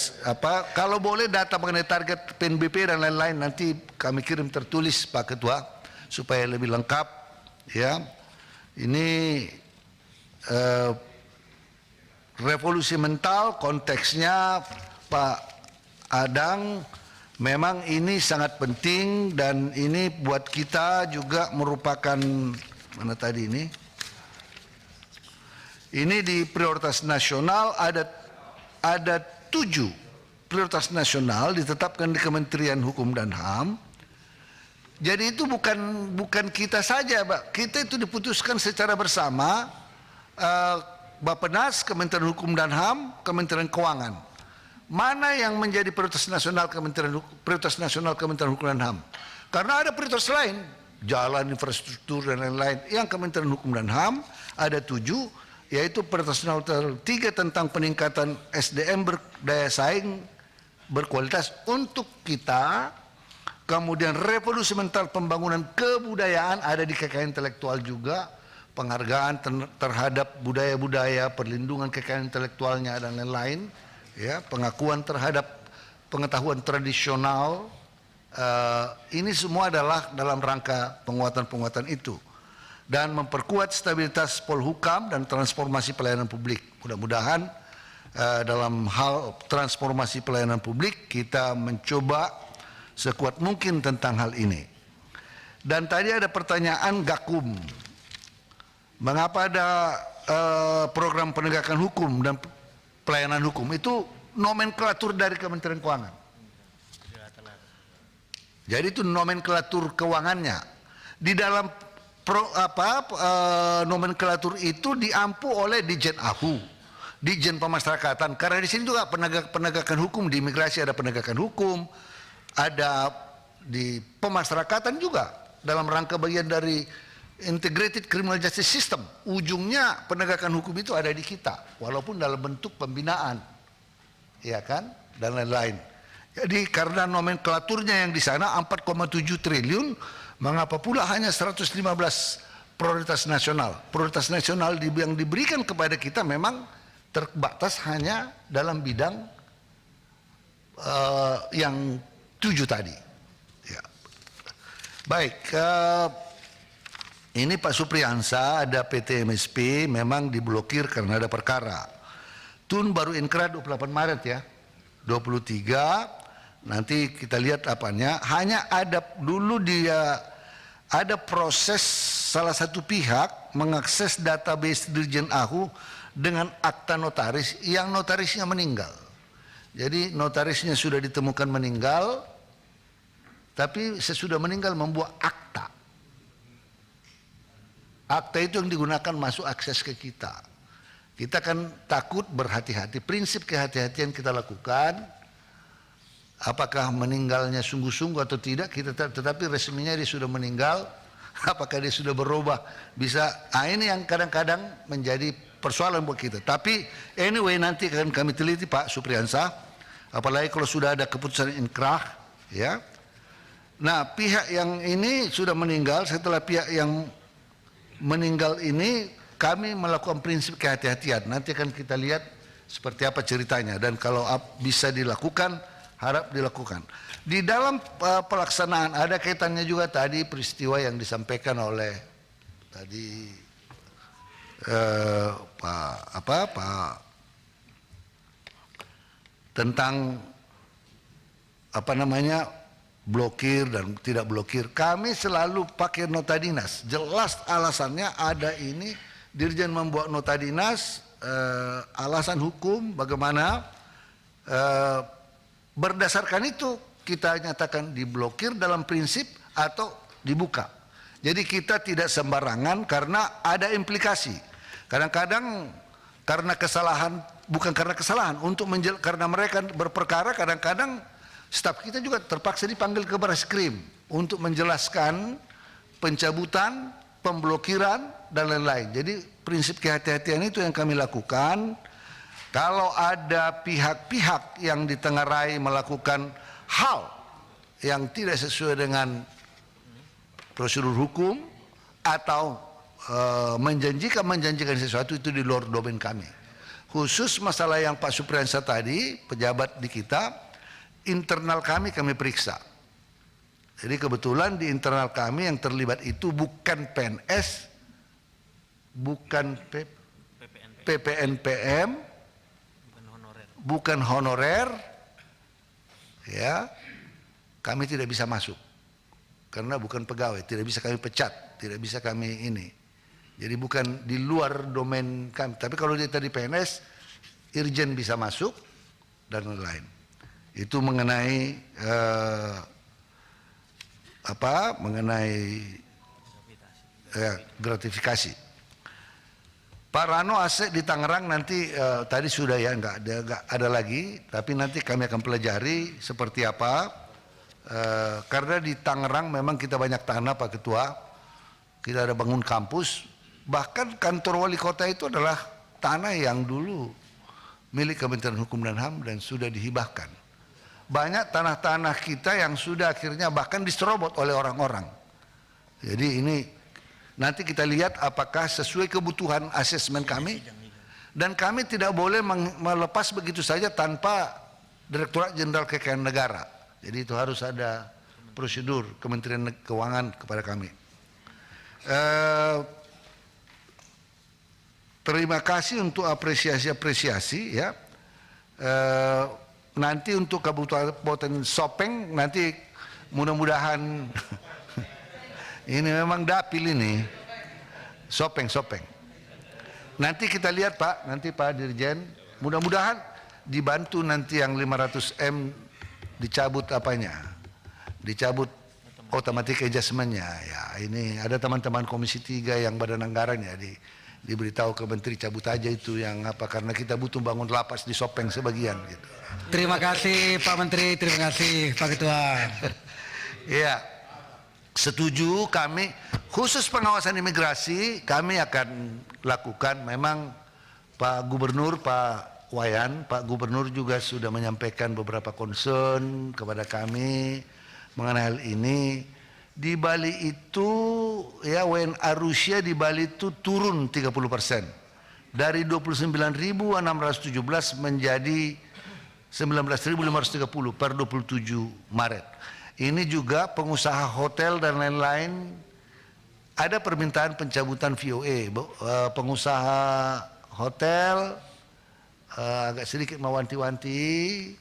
kalau boleh data mengenai target PNBP dan lain-lain nanti kami kirim tertulis Pak Ketua supaya lebih lengkap ya. Ini revolusi mental konteksnya Pak Adang, memang ini sangat penting dan ini buat kita juga merupakan, mana tadi ini di prioritas nasional, ada 7 prioritas nasional ditetapkan di Kementerian Hukum dan HAM. Jadi itu bukan kita saja, Pak. Kita itu diputuskan secara bersama, Bappenas, Kementerian Hukum dan HAM, Kementerian Keuangan. Mana yang menjadi prioritas nasional Kementerian Hukum dan HAM? Karena ada prioritas lain, jalan, infrastruktur dan lain-lain. Yang Kementerian Hukum dan HAM ada 7, yaitu prioritas nasional 3 tentang peningkatan SDM berdaya saing berkualitas untuk kita. Kemudian revolusi mental pembangunan kebudayaan ada di kekayaan intelektual juga, penghargaan terhadap budaya-budaya, perlindungan kekayaan intelektualnya dan lain-lain, ya, pengakuan terhadap pengetahuan tradisional. Ini semua adalah dalam rangka penguatan-penguatan itu dan memperkuat stabilitas Polhukam dan transformasi pelayanan publik. Mudah-mudahan dalam hal transformasi pelayanan publik kita mencoba sekuat mungkin tentang hal ini. Dan tadi ada pertanyaan Gakum, mengapa ada program penegakan hukum dan pelayanan hukum, itu nomenklatur dari Kementerian Keuangan. Jadi itu nomenklatur keuangannya. Di dalam nomenklatur itu diampu oleh Dijen AHU, Dijen Pemasyarakatan. Karena di sini juga penegakan hukum, di imigrasi ada penegakan hukum, ada di pemasyarakatan juga dalam rangka bagian dari integrated criminal justice system. Ujungnya penegakan hukum itu ada di kita, walaupun dalam bentuk pembinaan, ya kan, dan lain-lain. Jadi karena nomenklaturnya yang di sana 4,7 triliun, mengapa pula hanya 115 prioritas nasional? Prioritas nasional yang diberikan kepada kita memang terbatas hanya dalam bidang yang 7 tadi. Ya. Baik, ini Pak Supriyansa, ada PT MSP memang diblokir karena ada perkara. Tun baru inkrah 28 Maret ya, 23, nanti kita lihat apanya. Hanya ada dulu ada proses salah satu pihak mengakses database Dirjen AHU dengan akta notaris yang notarisnya meninggal. Jadi notarisnya sudah ditemukan meninggal, tapi sesudah meninggal membuat akta. Akta itu yang digunakan masuk akses ke kita. Kita kan takut, berhati-hati. Prinsip kehati-hatian kita lakukan. Apakah meninggalnya sungguh-sungguh atau tidak, tetapi resminya dia sudah meninggal. Apakah dia sudah berubah? Bisa. Ini yang kadang-kadang menjadi persoalan buat kita. Tapi anyway nanti akan kami teliti Pak Supriyansa. Apalagi kalau sudah ada keputusan inkrah, ya. Nah, pihak yang ini sudah meninggal setelah pihak yang meninggal ini kami melakukan prinsip kehati-hatian. Nanti akan kita lihat seperti apa ceritanya, dan kalau bisa dilakukan, harap dilakukan. Di dalam pelaksanaan ada kaitannya juga tadi peristiwa yang disampaikan oleh tadi Pak tentang apa namanya blokir dan tidak blokir. Kami selalu pakai nota dinas. Jelas alasannya ada ini, Dirjen membuat nota dinas, alasan hukum bagaimana, berdasarkan itu kita nyatakan diblokir dalam prinsip atau dibuka. Jadi kita tidak sembarangan karena ada implikasi. Kadang-kadang karena kesalahan, bukan karena kesalahan, karena mereka berperkara, kadang-kadang staf kita juga terpaksa dipanggil ke Barreskrim untuk menjelaskan pencabutan, pemblokiran, dan lain-lain. Jadi prinsip kehati-hatian itu yang kami lakukan. Kalau ada pihak-pihak yang ditengarai melakukan hal yang tidak sesuai dengan prosedur hukum atau menjanjikan sesuatu, itu di luar domain kami. Khusus masalah yang Pak Supriyansa tadi, pejabat di kita, internal kami periksa. Jadi kebetulan di internal kami yang terlibat itu bukan PNS, bukan PPNPM, bukan honorer, ya, kami tidak bisa masuk karena bukan pegawai, tidak bisa kami pecat, tidak bisa kami ini. Jadi bukan di luar domain kami. Tapi kalau dia tadi PNS, Irjen bisa masuk dan lain-lain. Itu mengenai gratifikasi. Pak Rano Asep di Tangerang nanti tadi sudah ya, nggak ada lagi, tapi nanti kami akan pelajari seperti apa. Karena di Tangerang memang kita banyak tanah Pak Ketua, kita ada bangun kampus, bahkan kantor wali kota itu adalah tanah yang dulu milik Kementerian Hukum dan HAM dan sudah dihibahkan. Banyak tanah-tanah kita yang sudah akhirnya bahkan diserobot oleh orang-orang. Jadi ini nanti kita lihat apakah sesuai kebutuhan asesmen kami, dan kami tidak boleh melepas begitu saja tanpa Direktorat Jenderal Kekayaan Negara. Jadi itu harus ada prosedur Kementerian Keuangan kepada kami. Terima kasih untuk apresiasi ya. Nanti untuk Kabupaten Sopeng nanti mudah-mudahan ini memang dapil ini Sopeng. Nanti kita lihat Pak, nanti Pak Dirjen, mudah-mudahan dibantu nanti yang 500M dicabut dicabut otomatis adjustment-nya. Ya, ini ada teman-teman Komisi 3 yang badan anggaran ya, diberitahu ke Menteri cabut aja itu yang karena kita butuh bangun lapas di Sopeng sebagian gitu. Terima kasih Pak Menteri, terima kasih Pak Ketua. Iya, setuju kami. Khusus pengawasan imigrasi kami akan lakukan. Memang Pak Gubernur, Pak Wayan, Pak Gubernur juga sudah menyampaikan beberapa concern kepada kami mengenai hal ini. Di Bali itu ya WNA Rusia di Bali itu turun 30%. Dari 29.617 menjadi 19.530 per 27 Maret. Ini juga pengusaha hotel dan lain-lain ada permintaan pencabutan VOA. Pengusaha hotel agak sedikit mewanti-wanti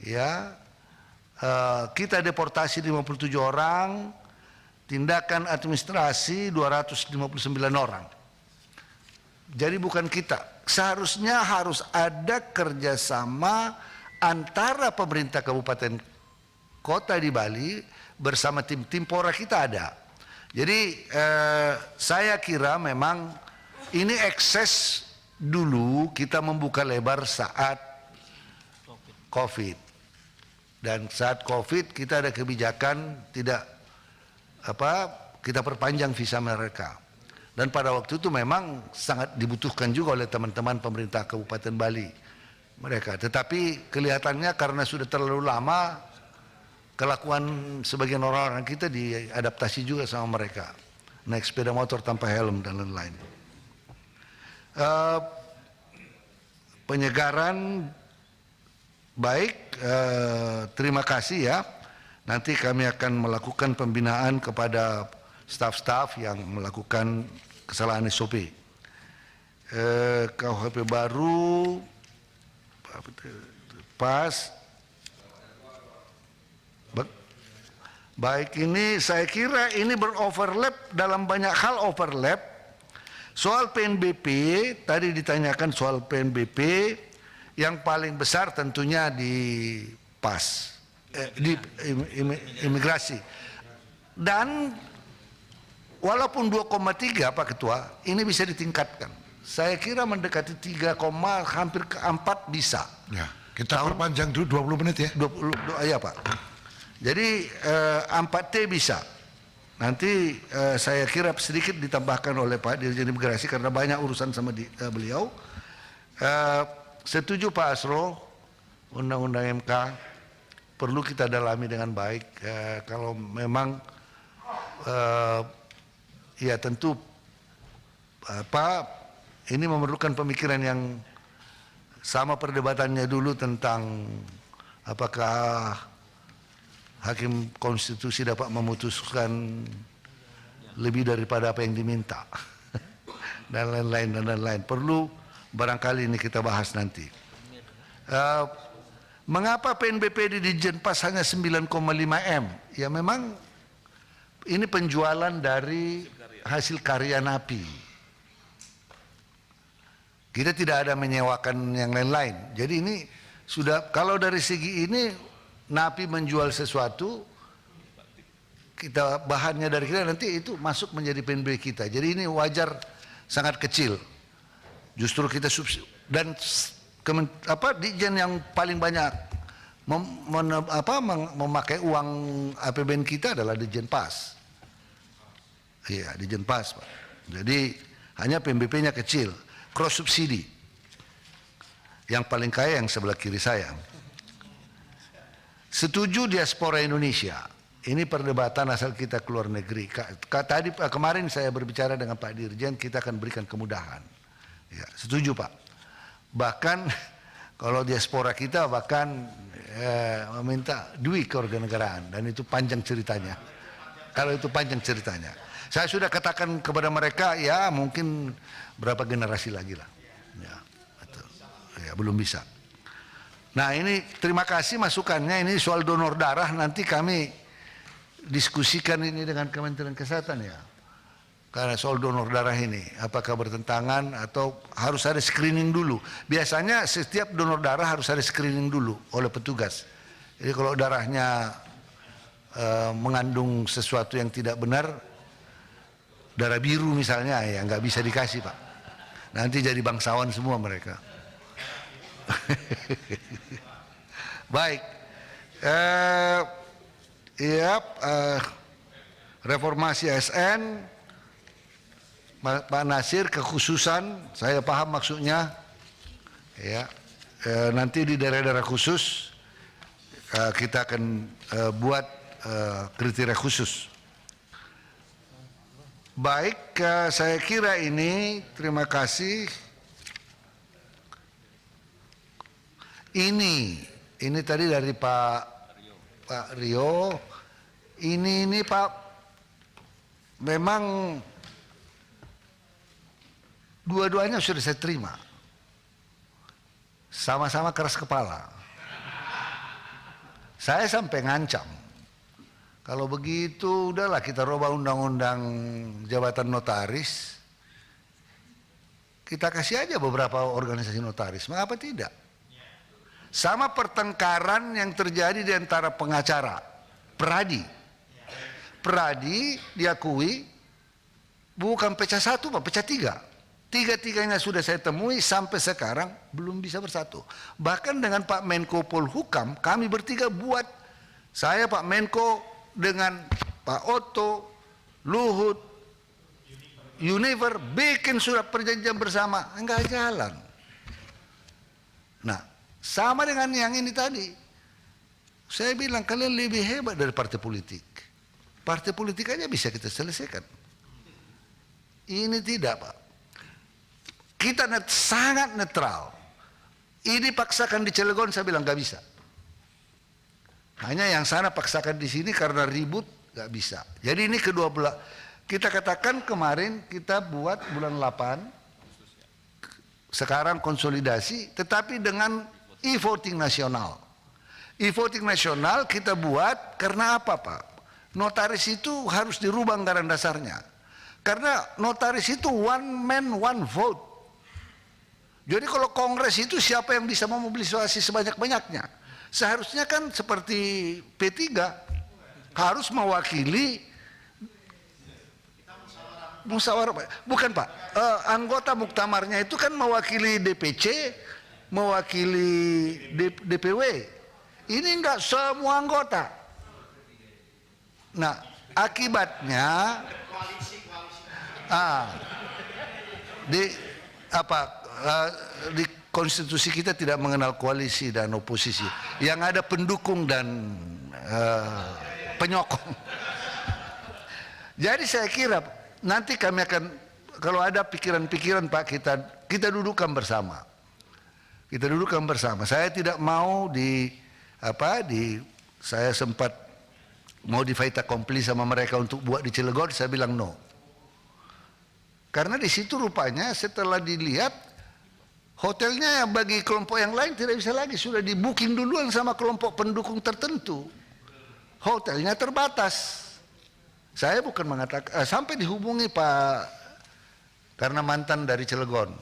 ya. Kita deportasi 57 orang, tindakan administrasi 259 orang. Jadi bukan kita. Seharusnya harus ada kerjasama antara pemerintah kabupaten kota di Bali bersama tim Pora kita ada. Jadi saya kira memang ini ekses dulu kita membuka lebar saat COVID. Dan saat COVID kita ada kebijakan tidak kita perpanjang visa mereka. Dan pada waktu itu memang sangat dibutuhkan juga oleh teman-teman pemerintah Kabupaten Bali mereka. Tetapi kelihatannya karena sudah terlalu lama kelakuan sebagian orang-orang kita diadaptasi juga sama mereka. naik sepeda motor tanpa helm dan lain-lain. Penyegaran baik, terima kasih ya. Nanti kami akan melakukan pembinaan kepada staf-staf yang melakukan kesalahan SOP. KUHP baru, pas. Baik, ini saya kira ini beroverlap, dalam banyak hal overlap. Soal PNBP, tadi ditanyakan soal PNBP, yang paling besar tentunya di PAS, di imigrasi. Dan walaupun 2,3 Pak Ketua, ini bisa ditingkatkan. Saya kira mendekati 3, hampir ke 4 bisa. Ya, kita perpanjang dulu 20 menit ya. 20, ya Pak. Jadi 4T bisa. Nanti saya kira sedikit ditambahkan oleh Pak Dirjen Imigrasi karena banyak urusan sama beliau. Setuju Pak Asro, Undang-Undang MK perlu kita dalami dengan baik. Kalau memang ya tentu ini memerlukan pemikiran yang sama perdebatannya dulu tentang apakah Hakim Konstitusi dapat memutuskan lebih daripada apa yang diminta dan lain-lain. Perlu barangkali ini kita bahas nanti. Mengapa PNBP di Ditjen Pas hanya 9,5 M? Ya memang ini penjualan dari hasil karya napi. Kita tidak ada menyewakan yang lain-lain. Jadi ini sudah, kalau dari segi ini napi menjual sesuatu, kita bahannya dari kita, nanti itu masuk menjadi PNB kita. Jadi ini wajar, sangat kecil. Justru kita subsidi. Dan Ditjen yang paling banyak memakai uang APBN kita adalah Ditjen Pas. Iya, Ditjen Pas, Pak. Jadi hanya PNBP-nya kecil. Cross subsidi. Yang paling kaya yang sebelah kiri saya. Setuju diaspora Indonesia. Ini perdebatan asal kita keluar negeri. Kemarin saya berbicara dengan Pak Dirjen, kita akan berikan kemudahan. Ya, setuju Pak. Bahkan kalau diaspora kita bahkan meminta duit ke kewarganegaraan, dan itu panjang ceritanya. Kalau itu panjang ceritanya. Saya sudah katakan kepada mereka, ya mungkin berapa generasi lagi lah. Ya, betul. Ya, belum bisa. Nah ini terima kasih masukannya, ini soal donor darah nanti kami diskusikan ini dengan Kementerian Kesehatan ya. Karena soal donor darah ini apakah bertentangan atau harus ada screening dulu. Biasanya setiap donor darah harus ada screening dulu oleh petugas. Jadi kalau darahnya mengandung sesuatu yang tidak benar, darah biru misalnya, ya nggak bisa dikasih Pak. Nanti jadi bangsawan semua mereka. Baik, reformasi ASN, Pak Nasir kekhususan, saya paham maksudnya, ya. Nanti di daerah-daerah khusus kita akan buat kriteria khusus. Baik, saya kira ini terima kasih. Ini tadi dari Pak Rio. Ini Pak, memang dua-duanya sudah saya terima. Sama-sama keras kepala. Saya sampai ngancam. Kalau begitu udahlah kita rubah undang-undang jabatan notaris. Kita kasih aja beberapa organisasi notaris. Mengapa tidak? Sama pertengkaran yang terjadi di antara pengacara, Pradi. Pradi diakui bukan pecah satu, Pak, pecah tiga. Tiga-tiganya sudah saya temui sampai sekarang belum bisa bersatu. Bahkan dengan Pak Menko Polhukam, kami bertiga buat, saya Pak Menko dengan Pak Otto, Luhut, Univer, bikin surat perjanjian bersama, enggak jalan. Nah, sama dengan yang ini tadi. Saya bilang kalian lebih hebat dari partai politik. Partai politik aja bisa kita selesaikan. Ini tidak, Pak. Kita sangat netral. Ini paksakan di Cilegon, saya bilang nggak bisa. Hanya yang sana paksakan di sini karena ribut, nggak bisa. Jadi ini kedua belah. Kita katakan kemarin kita buat bulan 8, sekarang konsolidasi, tetapi dengan e-voting nasional. E-voting nasional kita buat karena apa, Pak? Notaris itu harus dirubah anggaran dasarnya. Karena notaris itu one man one vote. Jadi kalau kongres itu siapa yang bisa memobilisasi sebanyak-banyaknya? Seharusnya kan seperti P3 harus mewakili musyawarah. Bukan, Pak, anggota muktamarnya itu kan mewakili DPC, mewakili DPW. Ini enggak semua anggota. Nah, akibatnya di konstitusi kita tidak mengenal koalisi dan oposisi. Yang ada pendukung dan penyokong. Jadi saya kira nanti kami akan, kalau ada pikiran-pikiran, Pak, kita dudukkan bersama. Kita dudukkan bersama. Saya tidak mau saya sempat mau di fait accompli sama mereka untuk buat di Cilegon, saya bilang no. Karena di situ rupanya setelah dilihat hotelnya yang bagi kelompok yang lain tidak bisa lagi, sudah di booking duluan sama kelompok pendukung tertentu. Hotelnya terbatas. Saya bukan mengatakan, sampai dihubungi Pak, karena mantan dari Cilegon,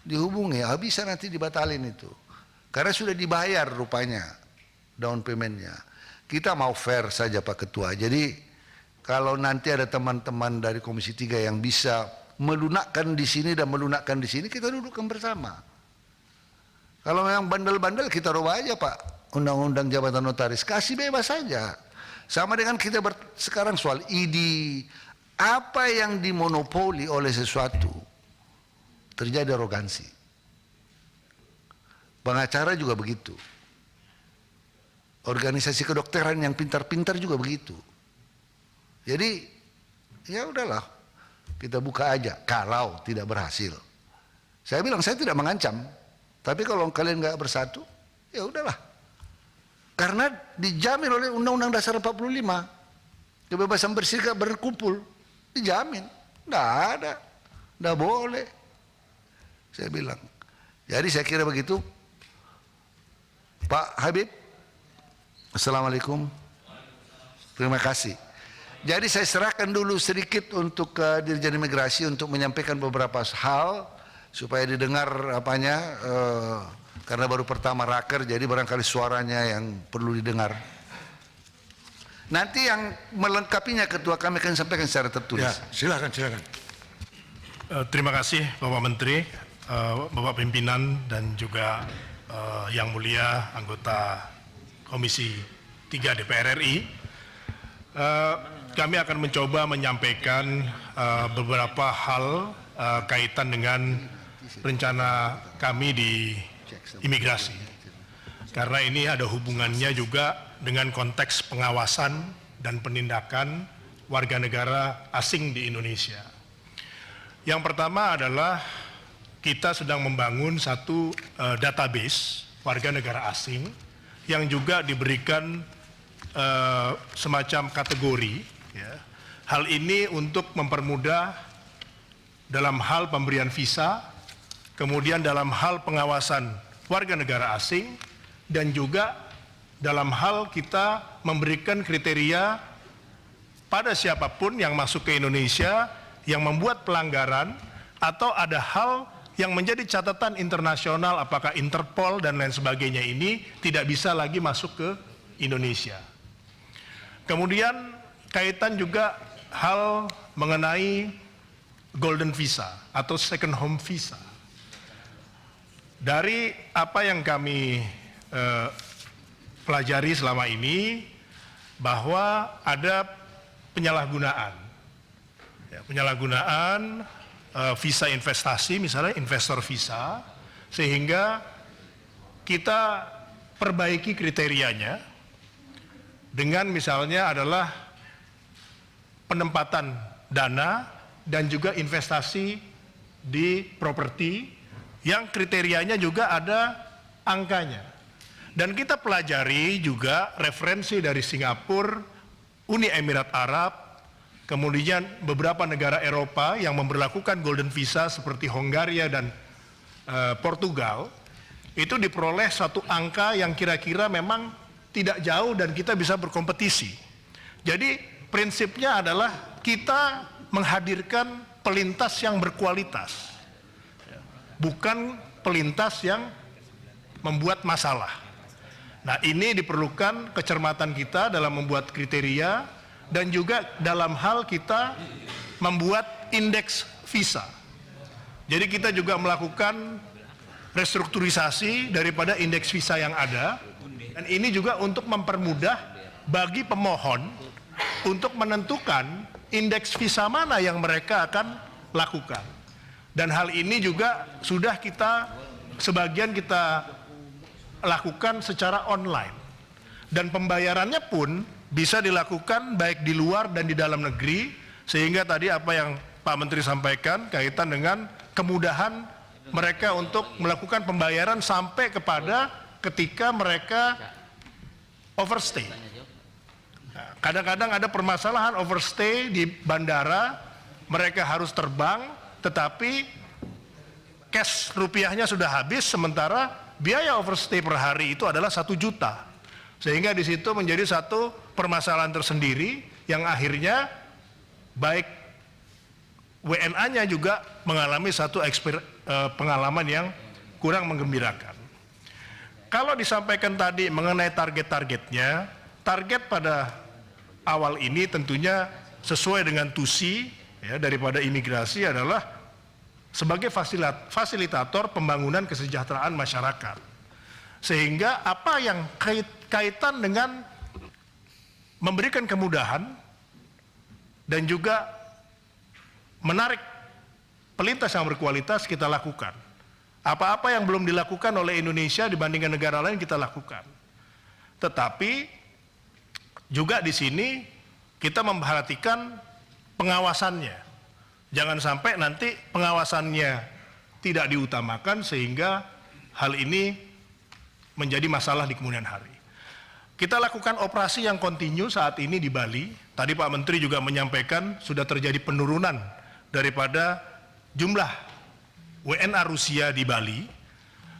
dihubungi, bisa nanti dibatalin itu, karena sudah dibayar rupanya down paymentnya. Kita mau fair saja, Pak Ketua. Jadi kalau nanti ada teman-teman dari Komisi 3 yang bisa melunakkan di sini dan melunakkan di sini, kita dudukkan bersama. Kalau memang bandel-bandel, kita rubah aja, Pak, undang-undang jabatan notaris, kasih bebas saja. Sama dengan kita sekarang soal ID, apa yang dimonopoli oleh sesuatu, terjadi arogansi. Pengacara juga begitu. Organisasi kedokteran yang pintar-pintar juga begitu. Jadi ya udahlah, kita buka aja kalau tidak berhasil. Saya bilang saya tidak mengancam, tapi kalau kalian nggak bersatu, ya udahlah. Karena dijamin oleh Undang-Undang Dasar 45, kebebasan berserikat berkumpul, dijamin. Nggak ada, nggak boleh. Saya bilang. Jadi saya kira begitu. Pak Habib, assalamualaikum. Terima kasih. Jadi saya serahkan dulu sedikit untuk Dirjen Imigrasi untuk menyampaikan beberapa hal supaya didengar karena baru pertama raker, jadi barangkali suaranya yang perlu didengar. Nanti yang melengkapinya Ketua kami akan sampaikan secara tertulis. Ya, silakan. Terima kasih Bapak Menteri, Bapak Pimpinan dan juga Yang Mulia anggota Komisi 3 DPR RI. Kami akan mencoba menyampaikan beberapa hal kaitan dengan rencana kami di imigrasi. Karena ini ada hubungannya juga dengan konteks pengawasan dan penindakan warga negara asing di Indonesia. Yang pertama adalah kita sedang membangun satu database warga negara asing yang juga diberikan semacam kategori. Ya. Hal ini untuk mempermudah dalam hal pemberian visa, kemudian dalam hal pengawasan warga negara asing, dan juga dalam hal kita memberikan kriteria pada siapapun yang masuk ke Indonesia yang membuat pelanggaran atau ada hal yang menjadi catatan internasional, apakah Interpol dan lain sebagainya, ini tidak bisa lagi masuk ke Indonesia. Kemudian kaitan juga hal mengenai golden visa atau second home visa. Dari apa yang kami pelajari selama ini, bahwa ada penyalahgunaan. Ya, penyalahgunaan visa investasi, misalnya investor visa, sehingga kita perbaiki kriterianya dengan misalnya adalah penempatan dana dan juga investasi di properti yang kriterianya juga ada angkanya. Dan kita pelajari juga referensi dari Singapura, Uni Emirat Arab, kemudian beberapa negara Eropa yang memberlakukan golden visa seperti Hongaria dan Portugal, itu diperoleh satu angka yang kira-kira memang tidak jauh dan kita bisa berkompetisi. Jadi prinsipnya adalah kita menghadirkan pelintas yang berkualitas, bukan pelintas yang membuat masalah. Nah, ini diperlukan kecermatan kita dalam membuat kriteria dan juga dalam hal kita membuat indeks visa. Jadi kita juga melakukan restrukturisasi daripada indeks visa yang ada, dan ini juga untuk mempermudah bagi pemohon untuk menentukan indeks visa mana yang mereka akan lakukan. Dan hal ini juga sudah sebagian kita lakukan secara online. Dan pembayarannya pun bisa dilakukan baik di luar dan di dalam negeri, sehingga tadi apa yang Pak Menteri sampaikan kaitan dengan kemudahan mereka untuk melakukan pembayaran sampai kepada ketika mereka overstay. Kadang-kadang ada permasalahan overstay di bandara, mereka harus terbang, tetapi cash rupiahnya sudah habis, sementara biaya overstay per hari itu adalah 1 juta. Sehingga di situ menjadi satu permasalahan tersendiri yang akhirnya baik WNA-nya juga mengalami satu pengalaman yang kurang menggembirakan. Kalau disampaikan tadi mengenai target-targetnya, target pada awal ini tentunya sesuai dengan TUSI ya, daripada imigrasi adalah sebagai fasilitator pembangunan kesejahteraan masyarakat. Sehingga apa yang kaitan dengan memberikan kemudahan dan juga menarik pelintas yang berkualitas kita lakukan. Apa-apa yang belum dilakukan oleh Indonesia dibandingkan negara lain kita lakukan. Tetapi juga di sini kita memperhatikan pengawasannya. Jangan sampai nanti pengawasannya tidak diutamakan sehingga hal ini menjadi masalah di kemudian hari. Kita lakukan operasi yang kontinu saat ini di Bali. Tadi Pak Menteri juga menyampaikan sudah terjadi penurunan daripada jumlah WNA Rusia di Bali.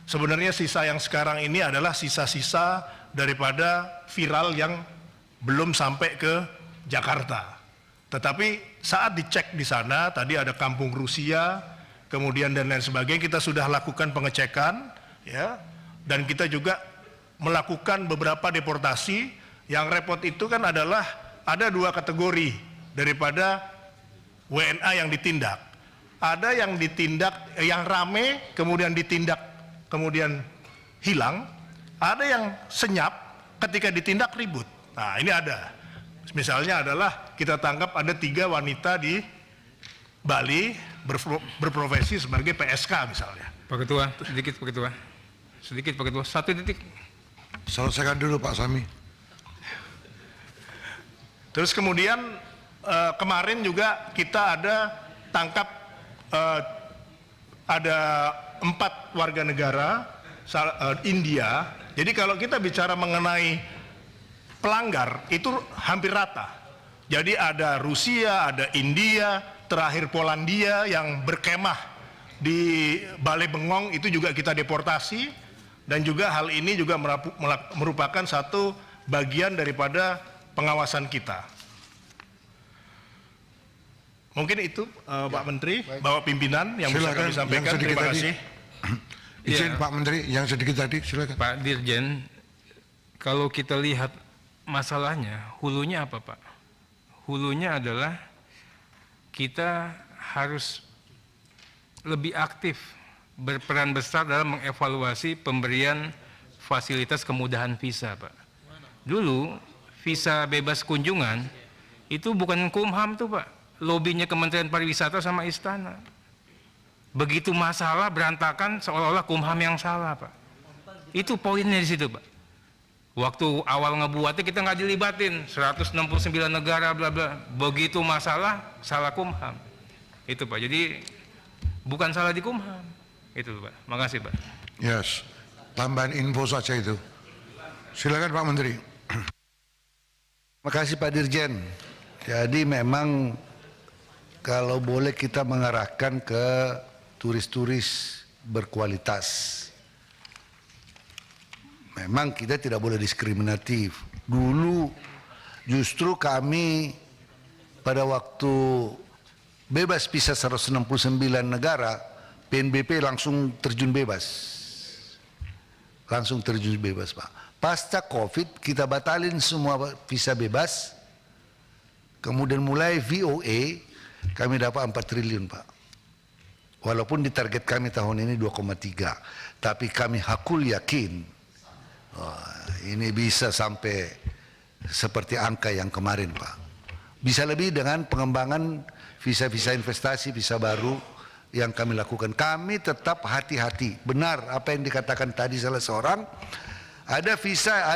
Sebenarnya sisa yang sekarang ini adalah sisa-sisa daripada viral yang belum sampai ke Jakarta. Tetapi saat dicek di sana, tadi ada kampung Rusia, kemudian dan lain sebagainya, kita sudah lakukan pengecekan, ya, dan kita juga melakukan beberapa deportasi. Yang repot itu kan adalah ada 2 kategori daripada WNA yang ditindak. Ada yang ditindak, yang rame, kemudian ditindak, kemudian hilang. Ada yang senyap, ketika ditindak ribut. Nah, ini ada. Misalnya adalah kita tangkap ada 3 wanita di Bali berprofesi sebagai PSK misalnya. Pak Ketua, sedikit Pak Ketua. Sedikit Pak Ketua, 1 detik. Selesaikan dulu Pak Sami. Terus kemudian kemarin juga kita ada tangkap ada 4 warga negara India. Jadi kalau kita bicara mengenai pelanggar itu hampir rata. Jadi ada Rusia, ada India, terakhir Polandia yang berkemah di Balai Bengong itu juga kita deportasi, dan juga hal ini juga merupakan satu bagian daripada pengawasan kita. Mungkin itu Pak Menteri, Bapak Pimpinan yang bisa kami sampaikan. Terima kasih. Izin Pak Menteri yang sedikit tadi, silakan. Pak Dirjen, kalau kita lihat masalahnya, hulunya apa Pak? Hulunya adalah kita harus lebih aktif berperan besar dalam mengevaluasi pemberian fasilitas kemudahan visa Pak. Dulu visa bebas kunjungan itu bukan Kumham tuh Pak, lobinya Kementerian Pariwisata sama Istana. Begitu masalah berantakan seolah-olah Kumham yang salah Pak. Itu poinnya di situ Pak. Waktu awal ngebuatnya kita nggak dilibatin, 169 negara bla bla. Begitu masalah salah Kumham. Itu Pak. Jadi bukan salah di Kumham. Itu Pak. Makasih Pak. Yes, tambahan info saja itu. Silakan Pak Menteri. Terima kasih Pak Dirjen. Jadi memang kalau boleh kita mengarahkan ke turis-turis berkualitas. Memang kita tidak boleh diskriminatif. Dulu justru kami pada waktu bebas visa 169 negara, PNBP langsung terjun bebas. Langsung terjun bebas Pak. Pasca Covid kita batalin semua visa bebas. Kemudian mulai VOA kami dapat 4 triliun Pak. Walaupun di target kami tahun ini 2,3. Tapi kami hakul yakin ini bisa sampai seperti angka yang kemarin Pak. Bisa lebih dengan pengembangan visa-visa investasi, visa baru yang kami lakukan. Kami tetap hati-hati. Benar apa yang dikatakan tadi salah seorang. Ada visa,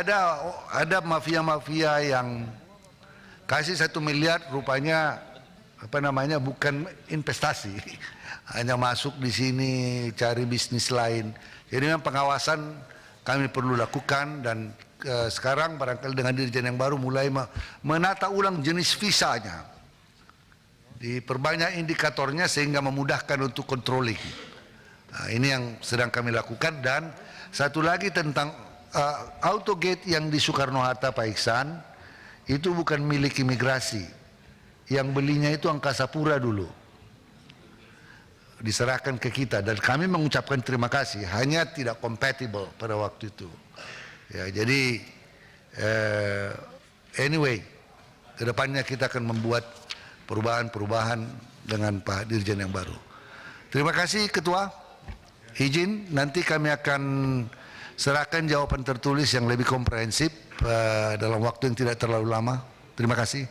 ada mafia-mafia yang kasih 1 miliar rupanya bukan investasi. Hanya masuk di sini cari bisnis lain. Jadi memang pengawasan kami perlu lakukan dan sekarang barangkali dengan Dirjen yang baru mulai menata ulang jenis visanya. Diperbanyak indikatornya sehingga memudahkan untuk controlling. Nah, ini yang sedang kami lakukan. Dan satu lagi tentang autogate yang di Soekarno-Hatta Pak Iksan itu bukan milik imigrasi. Yang belinya itu Angkasa Pura dulu. Diserahkan ke kita dan kami mengucapkan terima kasih. Hanya tidak compatible pada waktu itu. Ya, jadi anyway, kedepannya kita akan membuat perubahan-perubahan dengan Pak Dirjen yang baru. Terima kasih Ketua. Izin nanti kami akan serahkan jawaban tertulis yang lebih komprehensif dalam waktu yang tidak terlalu lama. Terima kasih.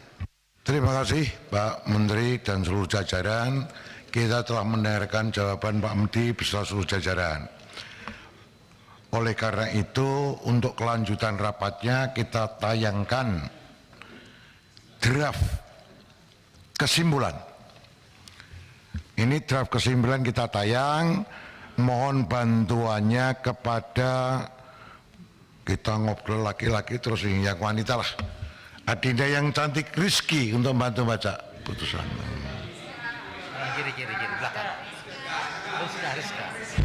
Terima kasih Pak Menteri dan seluruh jajaran. Kita telah mendengarkan jawaban Pak Menteri beserta seluruh jajaran. Oleh karena itu, untuk kelanjutan rapatnya kita tayangkan draft kesimpulan. Ini draft kesimpulan kita tayang. Mohon bantuannya kepada kita ngobrol laki-laki terus yang wanita lah. Adinda yang cantik Rizky untuk bantu baca putusan. Kiri belakang.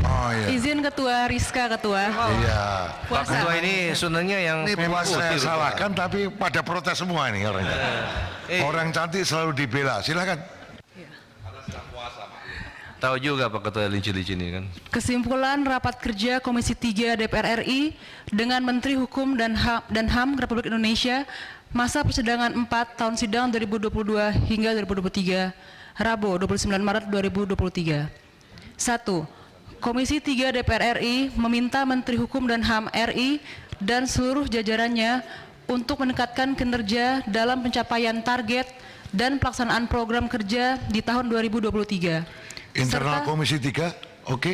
Oh iya. Izin Ketua Rizka, Ketua. Iya. Pak Ketua ini sebenarnya yang Ini memang saya salahkan tapi pada protes semua ini orangnya. Orang cantik selalu dibela. Silakan. tahu juga Pak Ketua licin-licin ini kan. Kesimpulan rapat kerja Komisi 3 DPR RI dengan Menteri Hukum dan HAM Republik Indonesia masa persidangan 4 tahun sidang 2022 hingga 2023 Rabu 29 Maret 2023. 1. Komisi 3 DPR RI meminta Menteri Hukum dan HAM RI dan seluruh jajarannya untuk meningkatkan kinerja dalam pencapaian target dan pelaksanaan program kerja di tahun 2023. Internal Komisi 3, oke.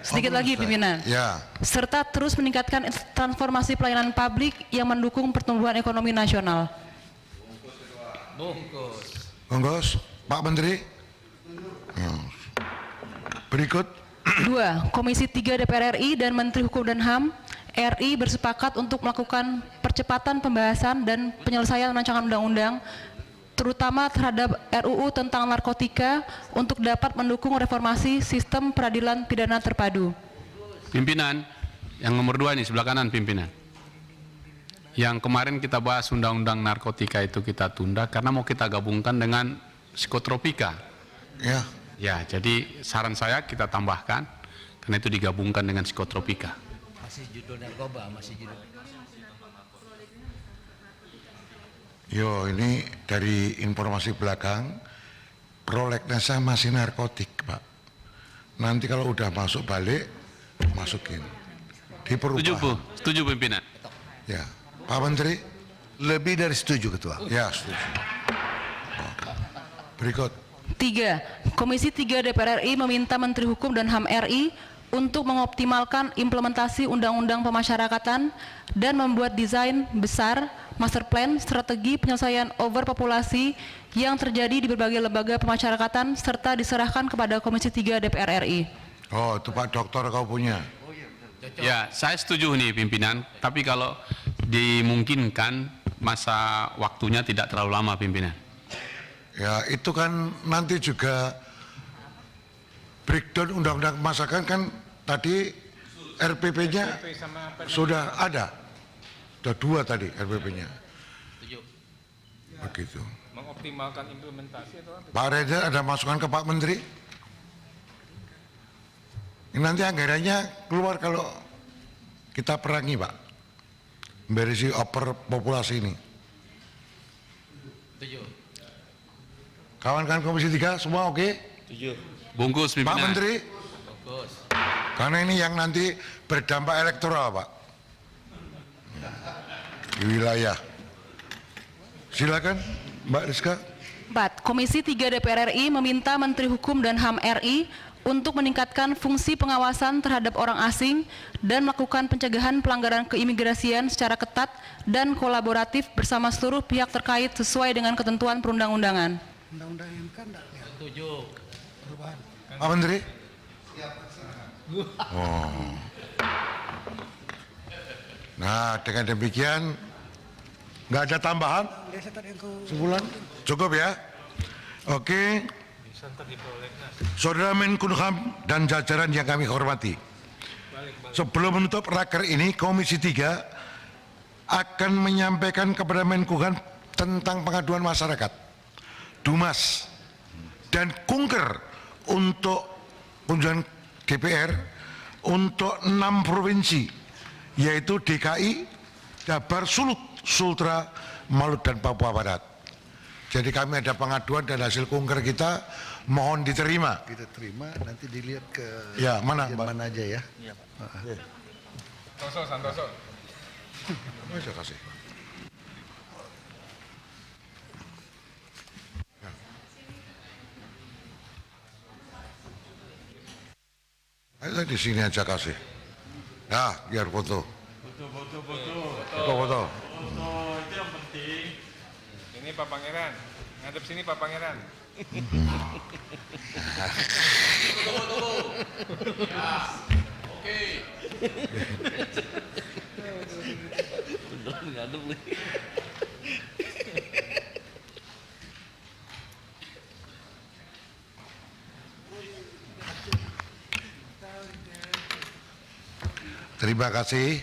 Sedikit lagi pimpinan. Ya. Serta terus meningkatkan transformasi pelayanan publik yang mendukung pertumbuhan ekonomi nasional. Bungkus, Pak Menteri. Berikut. 2. Komisi 3 DPR RI dan Menteri Hukum dan HAM RI bersepakat untuk melakukan percepatan pembahasan dan penyelesaian rancangan undang-undang terutama terhadap RUU tentang narkotika untuk dapat mendukung reformasi sistem peradilan pidana terpadu. Pimpinan, yang nomor 2 ini sebelah kanan pimpinan. Yang kemarin kita bahas undang-undang narkotika itu kita tunda karena mau kita gabungkan dengan psikotropika. Ya. Ya, jadi saran saya kita tambahkan karena itu digabungkan dengan psikotropika. Masih judul narkoba, masih judul. Yo, ini dari informasi belakang, prolegnas masih narkotik, Pak. Nanti kalau udah masuk balik, masukin. Diperubah. Setuju pimpinan. Ya, Pak Menteri. Lebih dari setuju Ketua. Ya, setuju. Berikut. 3. Komisi 3 DPR RI meminta Menteri Hukum dan HAM RI untuk mengoptimalkan implementasi undang-undang pemasyarakatan dan membuat desain besar, master plan, strategi penyelesaian overpopulasi yang terjadi di berbagai lembaga pemasyarakatan serta diserahkan kepada Komisi 3 DPR RI. Oh, itu Pak Dokter kau punya. Ya, saya setuju nih pimpinan, tapi kalau dimungkinkan masa waktunya tidak terlalu lama pimpinan. Ya, itu kan nanti juga breakdown undang-undang pemasakan kan tadi RPP-nya sudah ada. Sudah 2 tadi RPP-nya. Begitu. Mengoptimalkan implementasi atau apa? Pak Reza ada masukan ke Pak Menteri? Ini nanti anggarannya keluar kalau kita perangi, Pak. Berisi overpopulasi ini. Kawan-kawan Komisi 3 semua oke? Bungkus Pak pimpinan. Menteri? Karena ini yang nanti berdampak elektoral, Pak. Di wilayah. Silakan, Mbak Rizka. 4. Komisi 3 DPR RI meminta Menteri Hukum dan HAM RI untuk meningkatkan fungsi pengawasan terhadap orang asing dan melakukan pencegahan pelanggaran keimigrasian secara ketat dan kolaboratif bersama seluruh pihak terkait sesuai dengan ketentuan perundang-undangan. Pak Menteri? Oh. Nah, dengan demikian nggak ada tambahan? Sebulan? Cukup ya? Oke. Saudara Menkumham dan jajaran yang kami hormati, sebelum menutup raker ini, Komisi 3 akan menyampaikan kepada Menkumham tentang pengaduan masyarakat, Dumas, dan Kunker untuk kunjungan DPR untuk 6 provinsi, yaitu DKI, Jabar, Sulut, Sultra, Maluku, dan Papua Barat. Jadi kami ada pengaduan dan hasil kunker kita mohon diterima. Kita terima, nanti dilihat ke Ya, mana, bagian Pak? mana aja ya. Santoso. Saya kasih. Ayo di sini aja kasih. Ya, biar foto. Foto. Itu yang penting. Ini Pak Pangeran. Ngadep sini Pak Pangeran. Terima kasih.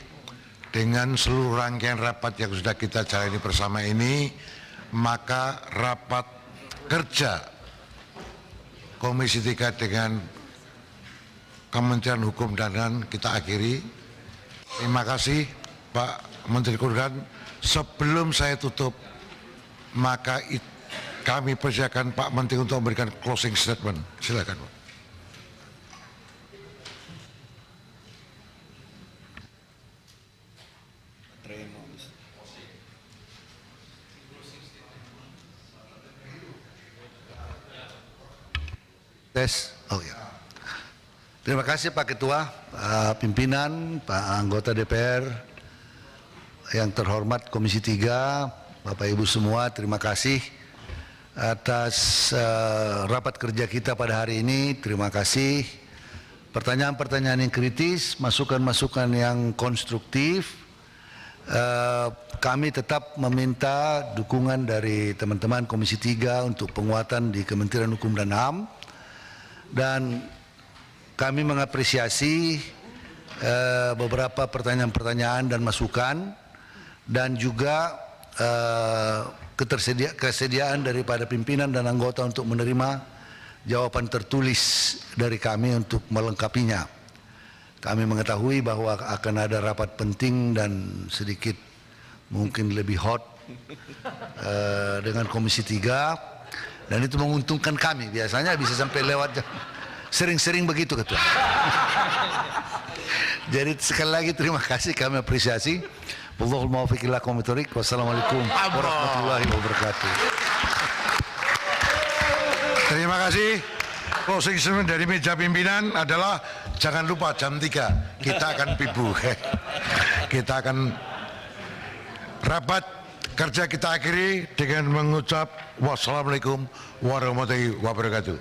Dengan seluruh rangkaian rapat yang sudah kita jalani bersama ini, maka rapat kerja Komisi 3 dengan Kementerian Hukum dan HAM kita akhiri. Terima kasih Pak Menteri Keuangan. Sebelum saya tutup, maka kami persilakan Pak Menteri untuk memberikan closing statement. Silakan Pak. Tes. Oh ya. Terima kasih Pak Ketua, Pak Pimpinan, Pak Anggota DPR, yang terhormat Komisi 3, Bapak Ibu semua, terima kasih atas rapat kerja kita pada hari ini. Terima kasih. Pertanyaan-pertanyaan yang kritis, masukan-masukan yang konstruktif. Kami tetap meminta dukungan dari teman-teman Komisi 3 untuk penguatan di Kementerian Hukum dan HAM. Dan kami mengapresiasi beberapa pertanyaan-pertanyaan dan masukan, dan juga kesediaan daripada pimpinan dan anggota untuk menerima jawaban tertulis dari kami untuk melengkapinya. Kami mengetahui bahwa akan ada rapat penting dan sedikit mungkin lebih hot dengan Komisi 3. Dan itu menguntungkan kami, biasanya bisa sampai lewat jam. Sering-sering begitu Ketua. Jadi sekali lagi terima kasih, kami apresiasi. Wallahul muwaffiq ila aqwamit thoriq. Wassalamualaikum warahmatullahi wabarakatuh. Terima kasih Closing statement dari meja pimpinan adalah jangan lupa jam 3 kita akan pibu. Kita akan rapat kerja kita akhiri dengan mengucap wassalamualaikum warahmatullahi wabarakatuh.